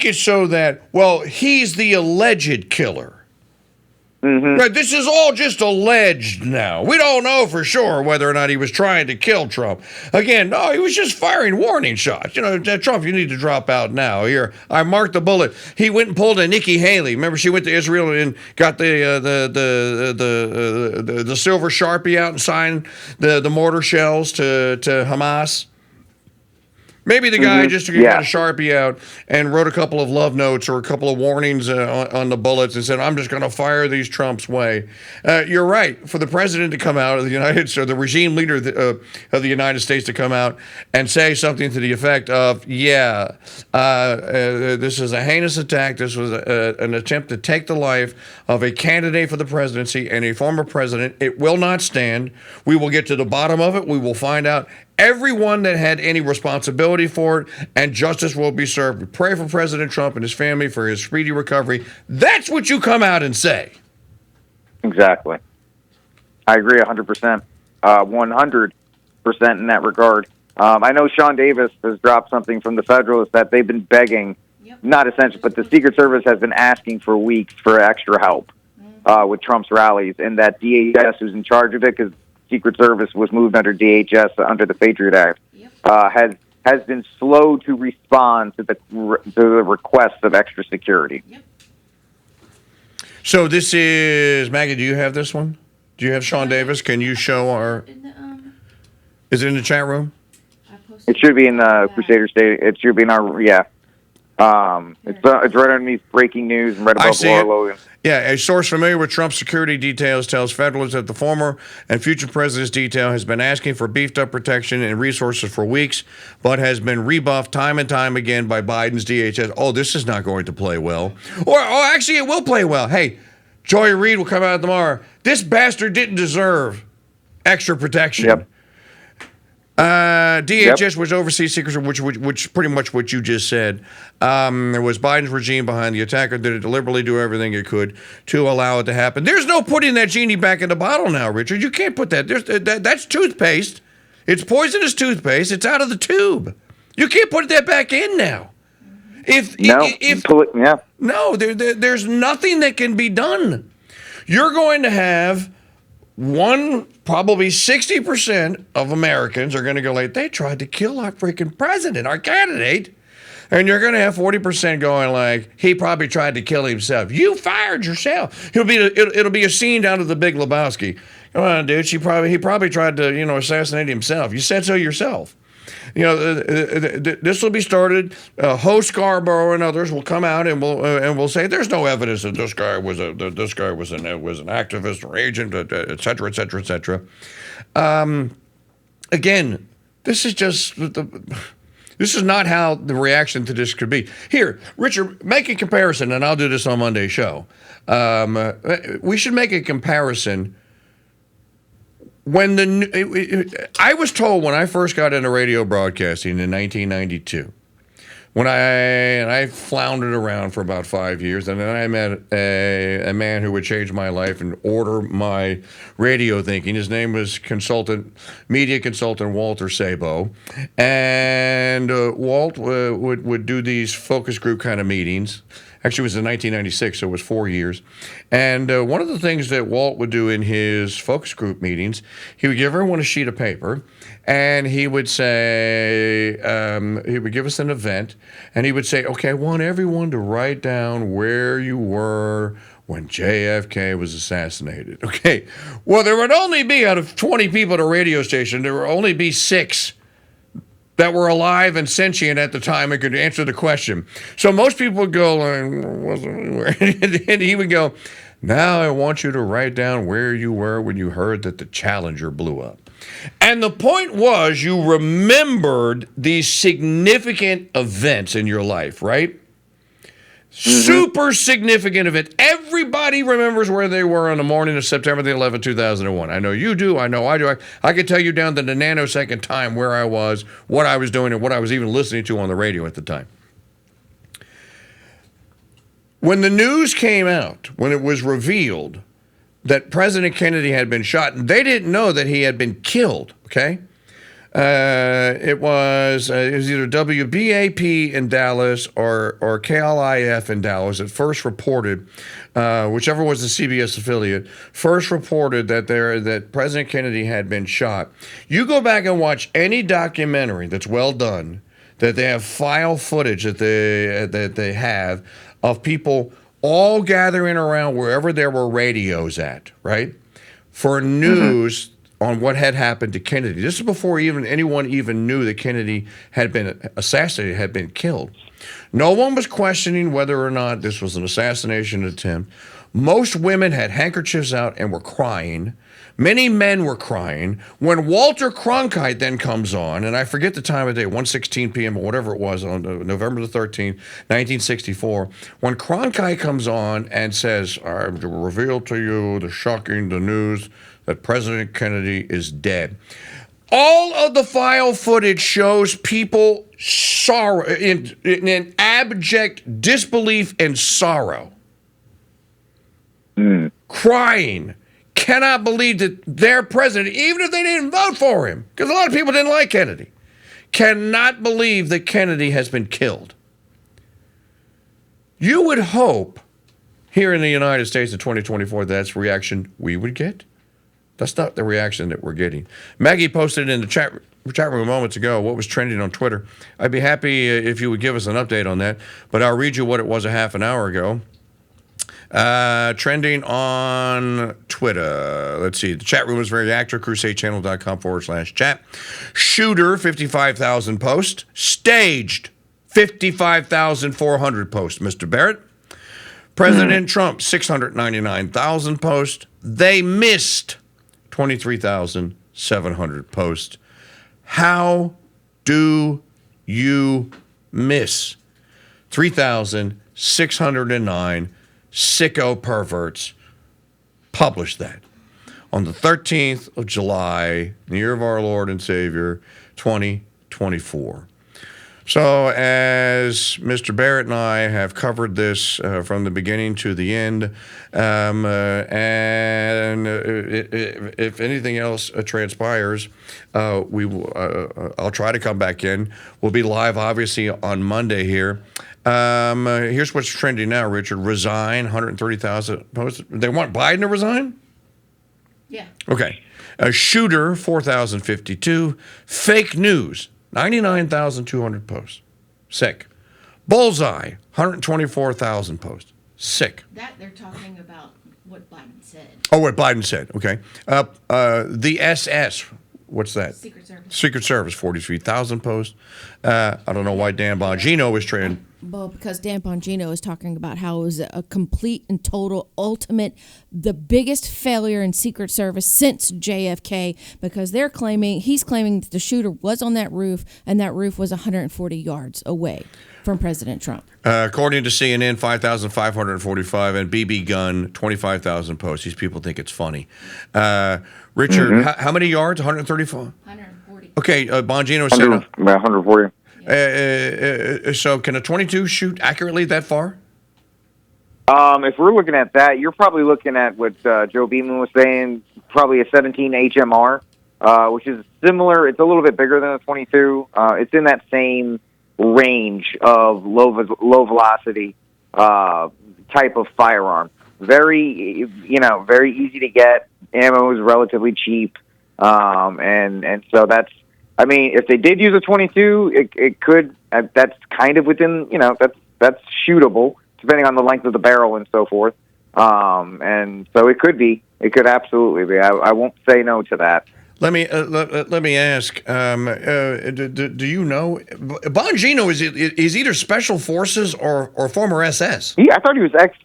S2: it so that, he's the alleged killer. Mm-hmm. Right, this is all just alleged now. We don't know for sure whether or not he was trying to kill Trump. Again, no, he was just firing warning shots. You know, Trump, you need to drop out now. Here, I marked the bullet. He went and pulled a Nikki Haley. Remember, she went to Israel and got the silver Sharpie out and signed the mortar shells to Hamas. Maybe the guy just got a Sharpie out and wrote a couple of love notes or a couple of warnings on the bullets and said, I'm just going to fire these Trump's way. You're right. For the president to come out of the the regime leader of the United States to come out and say something to the effect of, this is a heinous attack. This was an attempt to take the life of a candidate for the presidency and a former president. It will not stand. We will get to the bottom of it. We will find out everyone that had any responsibility for it, and justice will be served. We pray for President Trump and his family for his speedy recovery. That's what you come out and say.
S1: Exactly. I agree 100%. 100% in that regard. I know Sean Davis has dropped something from the Federalist that they've been begging, not essential, but the Secret Service has been asking for weeks for extra help with Trump's rallies, and that DHS, who's in charge of it, because Secret Service was moved under DHS under the Patriot Act, has been slow to respond to the requests of extra security.
S2: So this is Maggie. Do you have this one? Do you have Sean Davis? Can you show our? Is it in the chat room?
S1: It should be in Crusader State. It should be in our it's right underneath breaking news and right
S2: I
S1: above
S2: see
S1: Laura
S2: it.
S1: Logan.
S2: Yeah, a source familiar with Trump's security details tells federalists that the former and future president's detail has been asking for beefed-up protection and resources for weeks, but has been rebuffed time and time again by Biden's DHS. Oh, this is not going to play well. Or actually, it will play well. Hey, Joy Reid will come out tomorrow. This bastard didn't deserve extra protection.
S1: Yep.
S2: DHS was overseas secrets, which pretty much what you just said. There was Biden's regime behind the attack, or did it deliberately do everything it could to allow it to happen? There's no putting that genie back in the bottle now, Richard. You can't put that. That's toothpaste. It's poisonous toothpaste. It's out of the tube. You can't put that back in now. There's nothing that can be done. You're going to have probably 60% of Americans are going to go like, they tried to kill our freaking president, our candidate. And you're going to have 40% going like, he probably tried to kill himself. You fired yourself. It'll be a scene down to the Big Lebowski. Come on, dude. He probably tried to, assassinate himself. You said so yourself. This will be started. Ho Scarborough and others will come out and will say there's no evidence that this guy was an activist or agent, et cetera, et cetera, et cetera. Again, this is not how the reaction to this could be. Here, Richard, make a comparison, and I'll do this on Monday's show. We should make a comparison. I was told when I first got into radio broadcasting in 1992, when I floundered around for about 5 years, and then I met a man who would change my life and order my radio thinking. His name was media consultant Walter Sabo, and Walt would do these focus group kind of meetings. Actually, it was in 1996, so it was 4 years. And one of the things that Walt would do in his focus group meetings, he would give everyone a sheet of paper, and he would say, he would give us an event, and he would say, okay, I want everyone to write down where you were when JFK was assassinated. Okay, well, there would only be, out of 20 people at a radio station, there would only be 6 that were alive and sentient at the time and could answer the question. So most people would go, and he would go, now I want you to write down where you were when you heard that the Challenger blew up. And the point was you remembered these significant events in your life, right? Super significant event. Everybody remembers where they were on the morning of September the 11th, 2001. I know you do. I know I do. I could tell you down to the nanosecond time where I was, what I was doing, and what I was even listening to on the radio at the time. When the news came out, when it was revealed that President Kennedy had been shot, and they didn't know that he had been killed, okay? It was either WBAP in Dallas or KLIF in Dallas that first reported, whichever was the CBS affiliate, first reported that President Kennedy had been shot. You go back and watch any documentary that's well done, that they have file footage that they have of people all gathering around wherever there were radios at, right, for news on what had happened to Kennedy. This is before anyone even knew that Kennedy had been assassinated, had been killed. No one was questioning whether or not this was an assassination attempt. Most women had handkerchiefs out and were crying. Many men were crying. When Walter Cronkite then comes on, and I forget the time of day, 1:16 p.m. or whatever it was, on November the 13th, 1964, when Cronkite comes on and says, I reveal to you the news that President Kennedy is dead. All of the file footage shows people sorrow, in abject disbelief and sorrow. Crying. Cannot believe that their president, even if they didn't vote for him, because a lot of people didn't like Kennedy, cannot believe that Kennedy has been killed. You would hope here in the United States in 2024 that's the reaction we would get. That's not the reaction that we're getting. Maggie posted in the chat room moments ago what was trending on Twitter. I'd be happy if you would give us an update on that, but I'll read you what it was a half an hour ago. Trending on Twitter. Let's see. The chat room is very active. CrusadeChannel.com/chat. Shooter, 55,000 posts. Staged, 55,400 posts, Mr. Barrett. President Trump, 699,000 posts. They missed 23,700 posts. How do you miss 3,609 sicko perverts published that on the 13th of July, the year of our Lord and Savior, 2024. So as Mr. Barrett and I have covered this from the beginning to the end, and if anything else transpires, I'll try to come back in. We'll be live, obviously, on Monday here. Here's what's trending now, Richard. Resign, 130,000 posts. They want Biden to resign?
S3: Yeah.
S2: Okay. A shooter, 4,052. Fake news, 99,200 posts. Sick. Bullseye, 124,000 posts. Sick.
S3: That they're talking about what Biden said.
S2: Oh, what Biden said. Okay. The SS, what's that?
S3: Secret Service.
S2: Secret Service, 43,000 posts. I don't know why Dan Bongino is trying.
S3: Well, because Dan Bongino is talking about how it was a complete and total, ultimate, the biggest failure in Secret Service since JFK, because he's claiming that the shooter was on that roof, and that roof was 140 yards away from President Trump.
S2: According to CNN, 5,545, and BB Gun, 25,000 posts. These people think it's funny. Richard, how many yards? 134?
S3: 140.
S2: Okay, Bongino said...
S1: 140.
S2: So can a 22 shoot accurately that far?
S1: If we're looking at that, you're probably looking at what Joe Beeman was saying, probably a 17 HMR, which is similar. It's a little bit bigger than a 22. It's in that same range of low velocity type of firearm. Very easy to get. Ammo is relatively cheap, and so that's. I mean, if they did use a 22, it could. That's kind of within. That's shootable, depending on the length of the barrel and so forth. And so it could be. It could absolutely be. I won't say no to that.
S2: Let me ask. Do you know Bongino is either Special Forces or former SS?
S1: I thought he was ex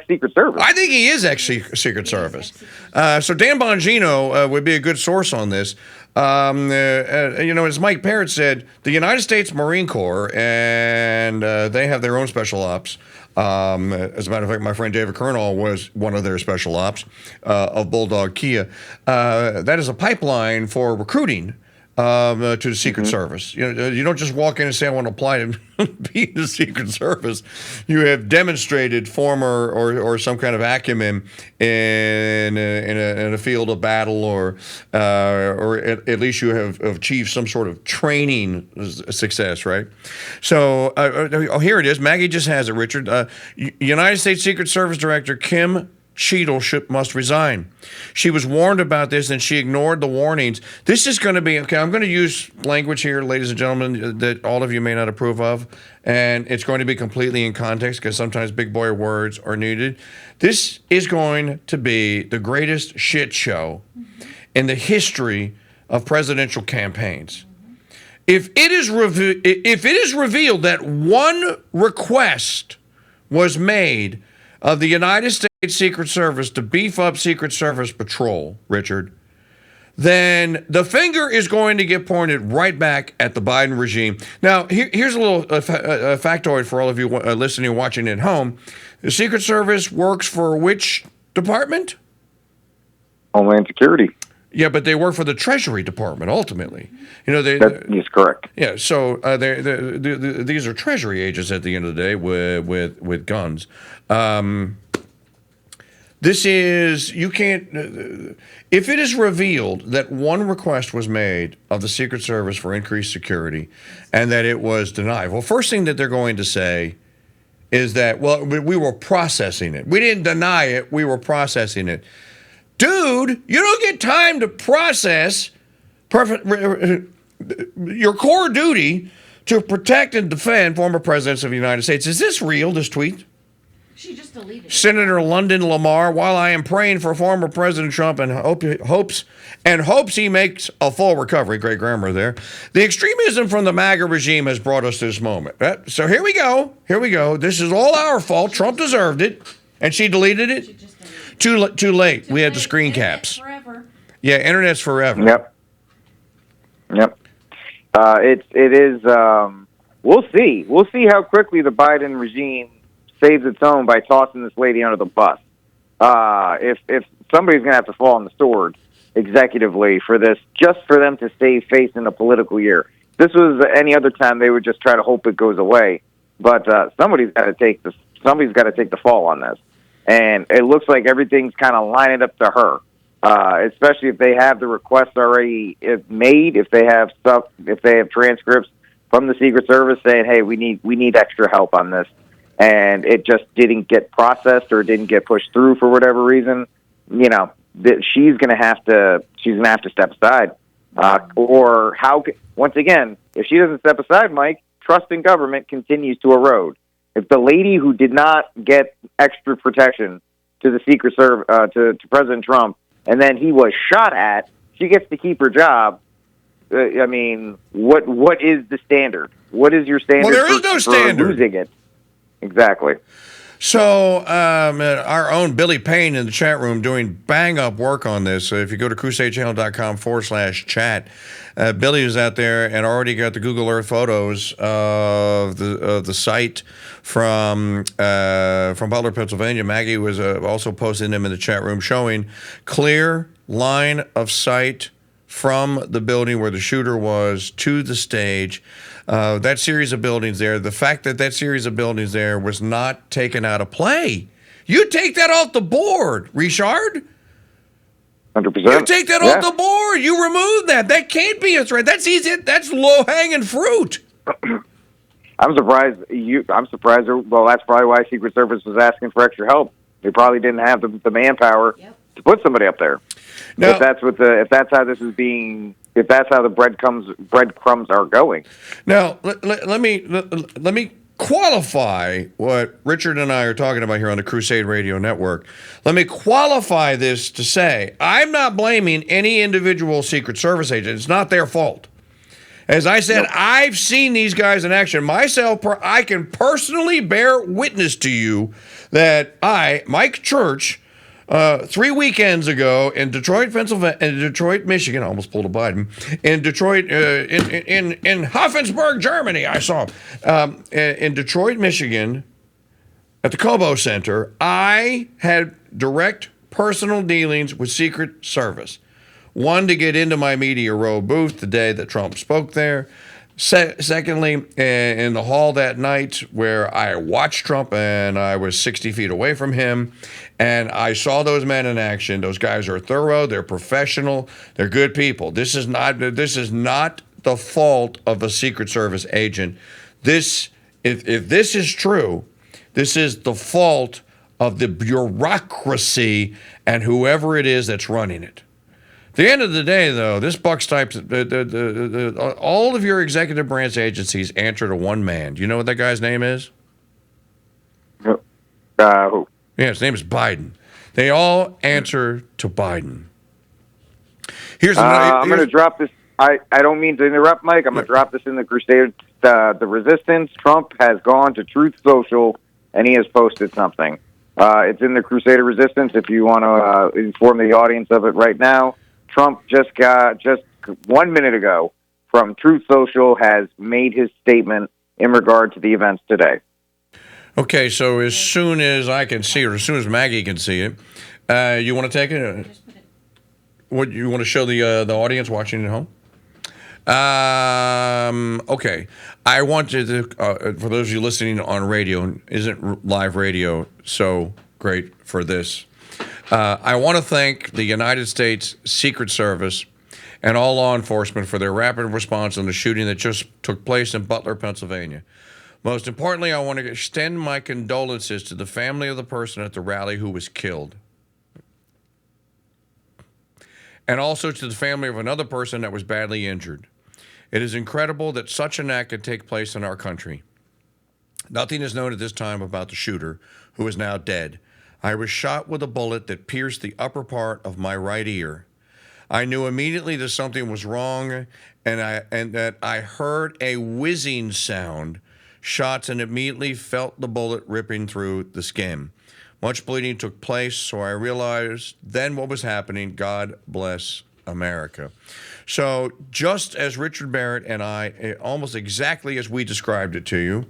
S1: Secret Service.
S2: I think he is ex Secret Service. So Dan Bongino would be a good source on this. As Mike Parrot said, the United States Marine Corps, and they have their own special ops. As a matter of fact, my friend David Kernall was one of their special ops of Bulldog Kia. That is a pipeline for recruiting to the Secret Service. You don't just walk in and say, I want to apply to be in the Secret Service. You have demonstrated former or some kind of acumen in a field of battle, or at least you have achieved some sort of training success, right? So here it is. Maggie just has it, Richard. United States Secret Service Director Kim Cheadle must resign. She was warned about this, and she ignored the warnings. This is going to be, okay, I'm going to use language here, ladies and gentlemen, that all of you may not approve of, and it's going to be completely in context because sometimes big boy words are needed. This is going to be the greatest shit show in the history of presidential campaigns. If it is revealed that one request was made of the United States Secret Service to beef up Secret Service patrol, Richard, then the finger is going to get pointed right back at the Biden regime. Now, here's a little factoid for all of you listening and watching at home. The Secret Service works for which department?
S1: Homeland Security.
S2: Yeah, but they work for the Treasury Department ultimately.
S1: That is correct.
S2: Yeah, so these are Treasury agents at the end of the day with guns. This is, you can't, if it is revealed that one request was made of the Secret Service for increased security and that it was denied, well, first thing that they're going to say is that, well, we were processing it. We didn't deny it, we were processing it. Dude, you don't get time to process your core duty to protect and defend former presidents of the United States. Is this real, this tweet? Senator London Lamar, while I am praying for former President Trump and hopes he makes a full recovery, great grammar there, the extremism from the MAGA regime has brought us to this moment. So here we go. This is all our fault. Trump deserved it. And she deleted it? Too late. We had the screen caps. Yeah, internet's forever.
S1: Yep. It is. We'll see. We'll see how quickly the Biden regime saves its own by tossing this lady under the bus. If somebody's going to have to fall on the sword executively for this, just for them to save face in a political year. If this was any other time, they would just try to hope it goes away. But somebody's got to take the fall on this. And it looks like everything's kind of lining up to her. Especially if they have the requests already made, if they have transcripts from the Secret Service saying, "Hey, we need extra help on this," and it just didn't get processed or didn't get pushed through for whatever reason, she's gonna have to step aside. Once again, if she doesn't step aside, Mike, trust in government continues to erode. If the lady who did not get extra protection to the Secret Service to President Trump, and then he was shot at, she gets to keep her job. What is the standard? What is your standard?
S2: Well, there is no standard.
S1: For losing it. Exactly.
S2: So our own Billy Payne in the chat room doing bang-up work on this. If you go to CrusadeChannel.com/chat, Billy is out there and already got the Google Earth photos of the site from Butler, Pennsylvania. Maggie was also posting them in the chat room, showing clear line of sight from the building where the shooter was to the stage. That series of buildings there, the fact that series of buildings there was not taken out of play. You take that off the board, Richard.
S1: 100%.
S2: You take that off the board. You remove that. That can't be a threat. That's easy. That's low-hanging fruit.
S1: I'm surprised. Well, that's probably why Secret Service was asking for extra help. They probably didn't have the manpower to put somebody up there. Now, if that's how the breadcrumbs are going.
S2: Now, let me qualify what Richard and I are talking about here on the Crusade Radio Network. Let me qualify this to say I'm not blaming any individual Secret Service agent. It's not their fault. As I said, I've seen these guys in action myself. I can personally bear witness to you that Mike Church, 3 weekends ago in Detroit, Pennsylvania, in Detroit, Michigan, I almost pulled a Biden, in Detroit, in Hoffensburg, Germany, I saw him. In Detroit, Michigan, at the Cobo Center, I had direct personal dealings with Secret Service. One, to get into my Media Row booth the day that Trump spoke there. Secondly, in the hall that night where I watched Trump and I was 60 feet away from him, and I saw those men in action. Those guys are thorough, they're professional, they're good people. This is not the fault of a Secret Service agent. If this is true, this is the fault of the bureaucracy and whoever it is that's running it. At the end of the day, though, this buck stops. All of your executive branch agencies answer to one man. Do you know what that guy's name is?
S1: Who?
S2: Yeah, his name is Biden. They all answer to Biden.
S1: I'm going to drop this. I don't mean to interrupt, Mike. I'm going to drop this in the Crusade. The Resistance. Trump has gone to Truth Social, and he has posted something. It's in the Crusader Resistance. If you want to inform the audience of it right now. Trump just 1 minute ago from Truth Social has made his statement in regard to the events today.
S2: Okay, so as soon as I can see it, or as soon as Maggie can see it, you want to take it? What you want to show the audience watching at home? Okay, I want to for those of you listening on radio, isn't live radio so great for this? I want to thank the United States Secret Service and all law enforcement for their rapid response on the shooting that just took place in Butler, Pennsylvania. Most importantly, I want to extend my condolences to the family of the person at the rally who was killed, and also to the family of another person that was badly injured. It is incredible that such an act could take place in our country. Nothing is known at this time about the shooter, who is now dead. I was shot with a bullet that pierced the upper part of my right ear. I knew immediately that something was wrong, and that I heard a whizzing sound, shots, and immediately felt the bullet ripping through the skin. Much bleeding took place, so I realized then what was happening. God bless America. So just as Richard Barrett and I, almost exactly as we described it to you,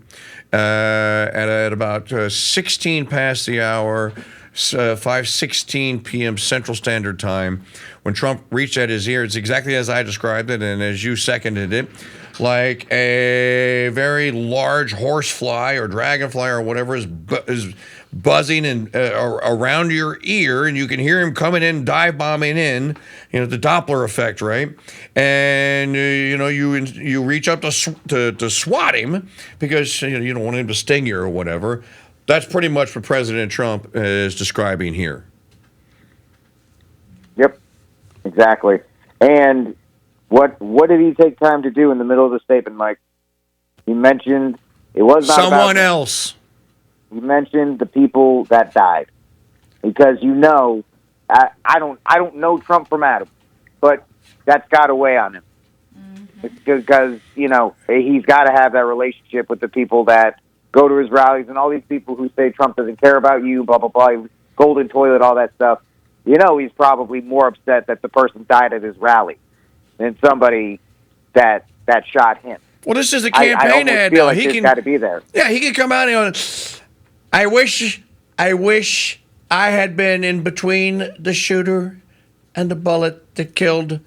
S2: at about 16 past the hour, 5:16 p.m. Central Standard Time, when Trump reached at his ear, it's exactly as I described it and as you seconded it, like a very large horsefly or dragonfly or whatever is buzzing and around your ear, and you can hear him coming in, dive bombing in, the Doppler effect, right? And you reach up to swat him because you don't want him to sting you or whatever. That's pretty much what President Trump is describing here.
S1: Yep, exactly. And what did he take time to do in the middle of the statement, Mike? He mentioned it was not
S2: someone else.
S1: He mentioned the people that died, because I don't know Trump from Adam, but that's got to weigh on him, because he's got to have that relationship with the people that go to his rallies, and all these people who say Trump doesn't care about you, blah blah blah, golden toilet, all that stuff. He's probably more upset that the person died at his rally than somebody that shot him.
S2: Well, this is a campaign ad.
S1: Feel like he's got to be there.
S2: Yeah, he can come out and I wish I had been in between the shooter and the bullet that killed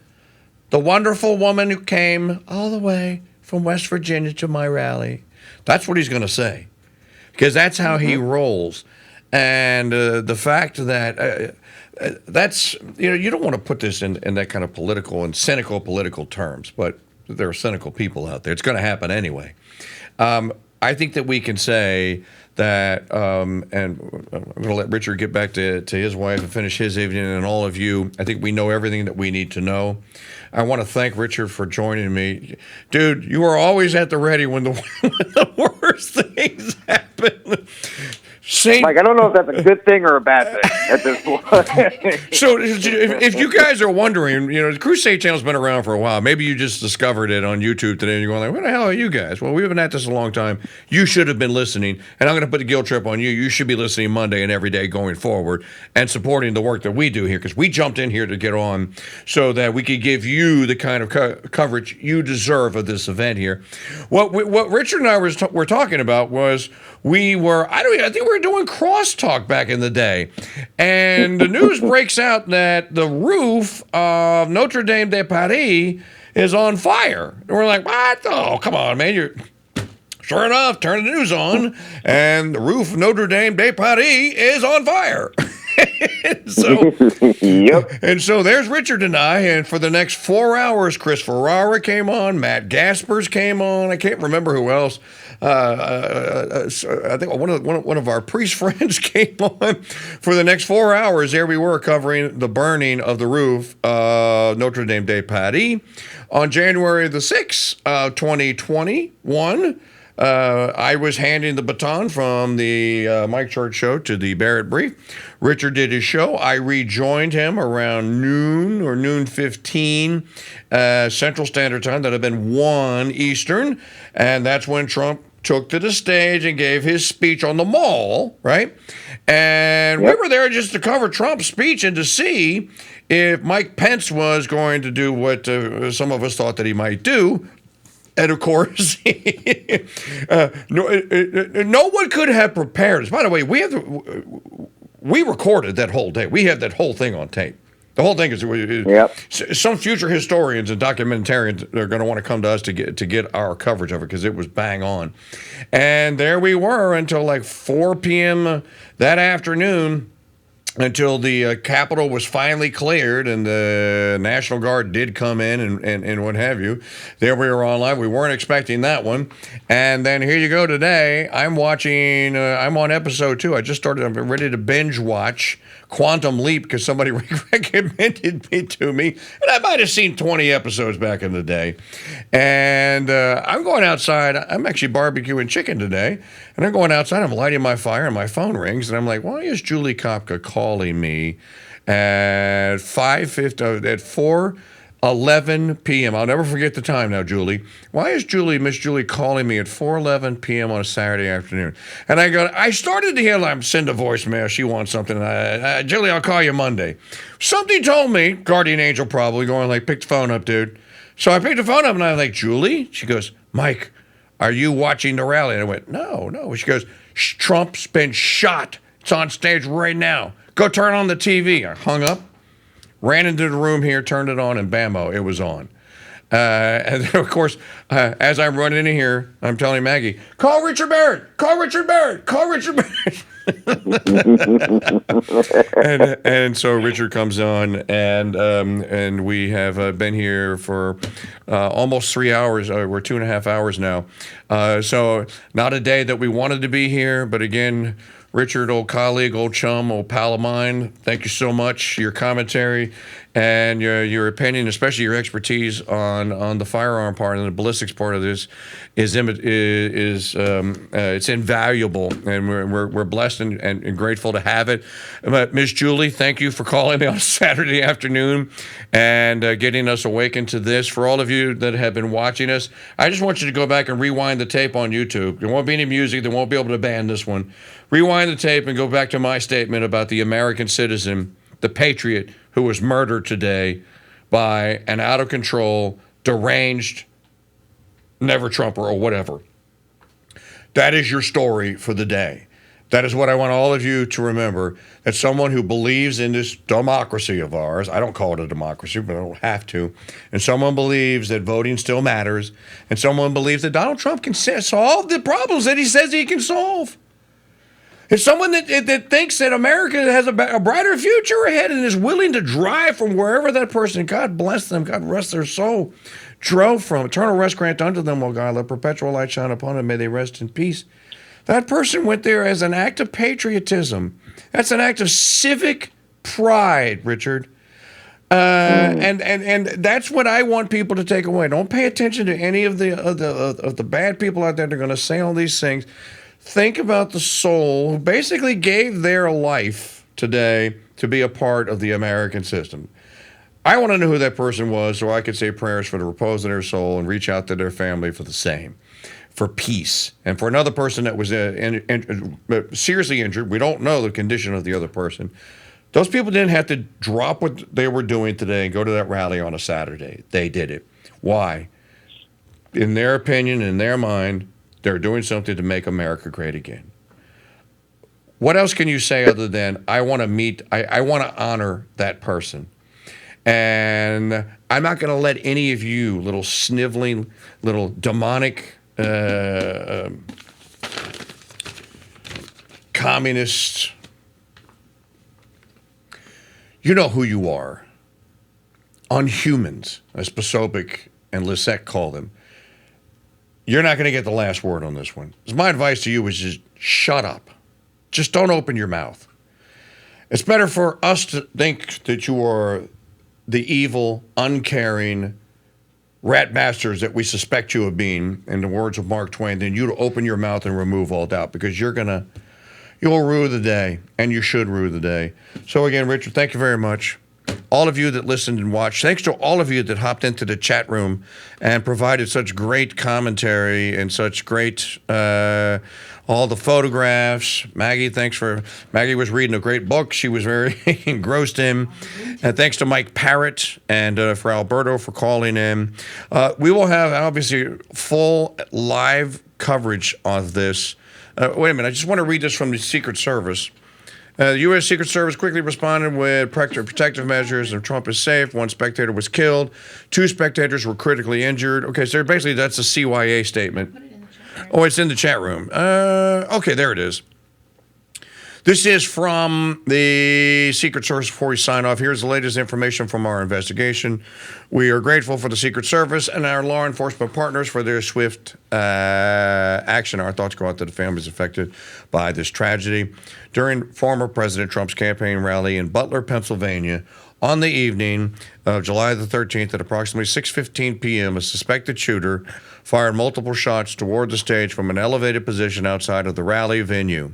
S2: the wonderful woman who came all the way from West Virginia to my rally. That's what he's going to say, because that's how he rolls. And the fact that that's, you don't want to put this in that kind of political and cynical political terms, but there are cynical people out there. It's going to happen anyway. I think that we can say that, and I'm going to let Richard get back to his wife and finish his evening, and all of you, I think we know everything that we need to know. I want to thank Richard for joining me. Dude, you are always at the ready when the worst things happen.
S1: Mike, I don't know if that's a good thing or a bad thing at this point.
S2: So if you guys are wondering, the Crusade channel's been around for a while. Maybe you just discovered it on YouTube today and you're going like, what the hell are you guys? Well, we've been at this a long time. You should have been listening, and I'm going to put the guilt trip on you. You should be listening Monday and every day going forward and supporting the work that we do here, because we jumped in here to get on so that we could give you the kind of coverage you deserve of this event here. What Richard and I were talking about was I think we were doing crosstalk back in the day, and the news breaks out that the roof of Notre Dame de Paris is on fire. And we're like, what? Oh, come on, man. Sure enough, turn the news on, and the roof of Notre Dame de Paris is on fire.
S1: Yep.
S2: And so there's Richard and I, and for the next 4 hours, Chris Ferrara came on, Matt Gaspers came on, I can't remember who else. I think one of our priest friends came on. For the next 4 hours, there we were covering the burning of the roof of Notre Dame de Paris on January the 6th, 2021. I was handing the baton from the Mike Church show to the Barrett Brief. Richard did his show. I rejoined him around noon or noon 15 Central Standard Time. That had been 1 Eastern. And that's when Trump took to the stage and gave his speech on the Mall, right? And we were there just to cover Trump's speech and to see if Mike Pence was going to do what some of us thought that he might do. And of course, no one could have prepared us. By the way, we recorded that whole day. We have that whole thing on tape. The whole thing is some future historians and documentarians are going to want to come to us to get our coverage of it, because it was bang on. And there we were until like 4 p.m. that afternoon. until the Capitol was finally cleared and the National Guard did come in and what have you. There we were online. We weren't expecting that one. And then here you go today. I'm watching, I'm on episode 2. I just started, I'm ready to binge watch Quantum Leap because somebody recommended it to me. And I might have seen 20 episodes back in the day. And I'm going outside. I'm actually barbecuing chicken today. And I'm going outside. I'm lighting my fire and my phone rings. And I'm like, why is Julie Kopka calling me at 4:11 p.m.? I'll never forget the time now, Julie. Why is Miss Julie calling me at 4:11 p.m. on a Saturday afternoon? And I started to hear, I'm send a voicemail. She wants something. Julie, I'll call you Monday. Something told me, guardian angel probably, going like, pick the phone up, dude. So I picked the phone up and I'm like, Julie? She goes, Mike, are you watching the rally? And I went, no. She goes, Trump's been shot. It's on stage right now. Go turn on the TV. I hung up, ran into the room here, turned it on, and bammo, it was on. And then, of course, as I'm running in here, I'm telling Maggie, call Richard Barrett, call Richard Barrett, call Richard Barrett. and so Richard comes on, and we have been here for almost 3 hours. We're 2.5 hours now. So not a day that we wanted to be here, but again, Richard, old colleague, old chum, old pal of mine, thank you so much. Your commentary and your opinion, especially your expertise on the firearm part and the ballistics part of this, is it's invaluable, and we're blessed and grateful to have it. Miss Julie, thank you for calling me on Saturday afternoon and getting us awakened to this. For all of you that have been watching us, I just want you to go back and rewind the tape on YouTube. There won't be any music. They won't be able to ban this one. Rewind the tape and go back to my statement about the American citizen, the patriot, who was murdered today by an out-of-control, deranged, never-Trumper or whatever. That is your story for the day. That is what I want all of you to remember, that someone who believes in this democracy of ours, I don't call it a democracy, but I don't have to, and someone believes that voting still matters, and someone believes that Donald Trump can solve the problems that he says he can solve. It's someone that thinks that America has a brighter future ahead and is willing to drive from wherever that person, God bless them, God rest their soul, drove from. Eternal rest grant unto them, O God, let perpetual light shine upon them, may they rest in peace. That person went there as an act of patriotism. That's an act of civic pride, Richard. And that's what I want people to take away. Don't pay attention to any of the bad people out there that are going to say all these things. Think about the soul who basically gave their life today to be a part of the American system. I want to know who that person was so I could say prayers for the repose of their soul and reach out to their family for the same, for peace. And for another person that was seriously injured, we don't know the condition of the other person. Those people didn't have to drop what they were doing today and go to that rally on a Saturday. They did it. Why? In their opinion, in their mind, they're doing something to make America great again. What else can you say other than I want to honor that person? And I'm not going to let any of you little sniveling, little demonic communists, you know who you are. Unhumans, as Posobiec and Lisette call them. You're not going to get the last word on this one. So my advice to you is just shut up. Just don't open your mouth. It's better for us to think that you are the evil, uncaring rat bastards that we suspect you of being, in the words of Mark Twain, than you to open your mouth and remove all doubt, because you'll rue the day, and you should rue the day. So again, Richard, thank you very much. All of you that listened and watched, thanks to all of you that hopped into the chat room and provided such great commentary and such great, all the photographs. Maggie was reading a great book she was very engrossed in. And thanks to Mike Parrot and for Alberto for calling in. We will have, obviously, full live coverage of this. Wait a minute, I just want to read this from the Secret Service. The U.S. Secret Service quickly responded with protective measures, and Trump is safe. 1 spectator was killed. 2 spectators were critically injured. Okay, so basically that's a CYA statement. It's in the chat room. Okay, there it is. This is from the Secret Service. Before we sign off, here's the latest information from our investigation. We are grateful for the Secret Service and our law enforcement partners for their swift action. Our thoughts go out to the families affected by this tragedy. During former President Trump's campaign rally in Butler, Pennsylvania, on the evening of July the 13th at approximately 6:15 p.m., a suspected shooter fired multiple shots toward the stage from an elevated position outside of the rally venue.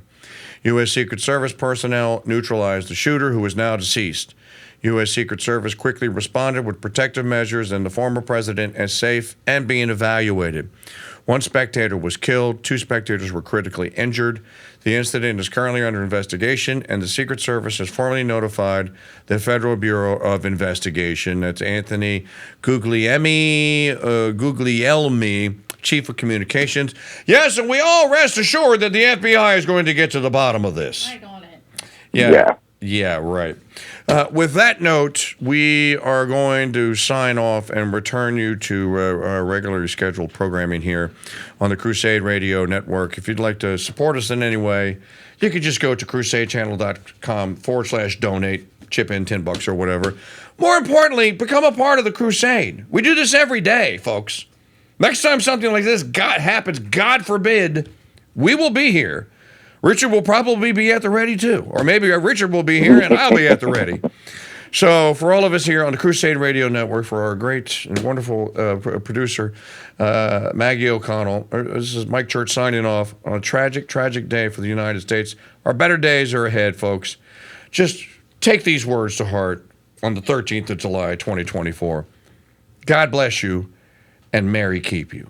S2: U.S. Secret Service personnel neutralized the shooter, who is now deceased. U.S. Secret Service quickly responded with protective measures, and the former president is safe and being evaluated. One spectator was killed. 2 spectators were critically injured. The incident is currently under investigation, and the Secret Service has formally notified the Federal Bureau of Investigation. That's Anthony Guglielmi, Chief of Communications. Yes, and we all rest assured that the FBI is going to get to the bottom of this. Yeah, right. With that note, we are going to sign off and return you to our regularly scheduled programming here on the Crusade Radio Network. If you'd like to support us in any way, you can just go to crusadechannel.com/donate, chip in $10 or whatever. More importantly, become a part of the Crusade. We do this every day, folks. Next time something like this happens, God forbid, we will be here. Richard will probably be at the ready, too. Or maybe Richard will be here and I'll be at the ready. So for all of us here on the Crusade Radio Network, for our great and wonderful producer, Maggie O'Connell, this is Mike Church signing off on a tragic, tragic day for the United States. Our better days are ahead, folks. Just take these words to heart on the 13th of July, 2024. God bless you, and Mary keep you.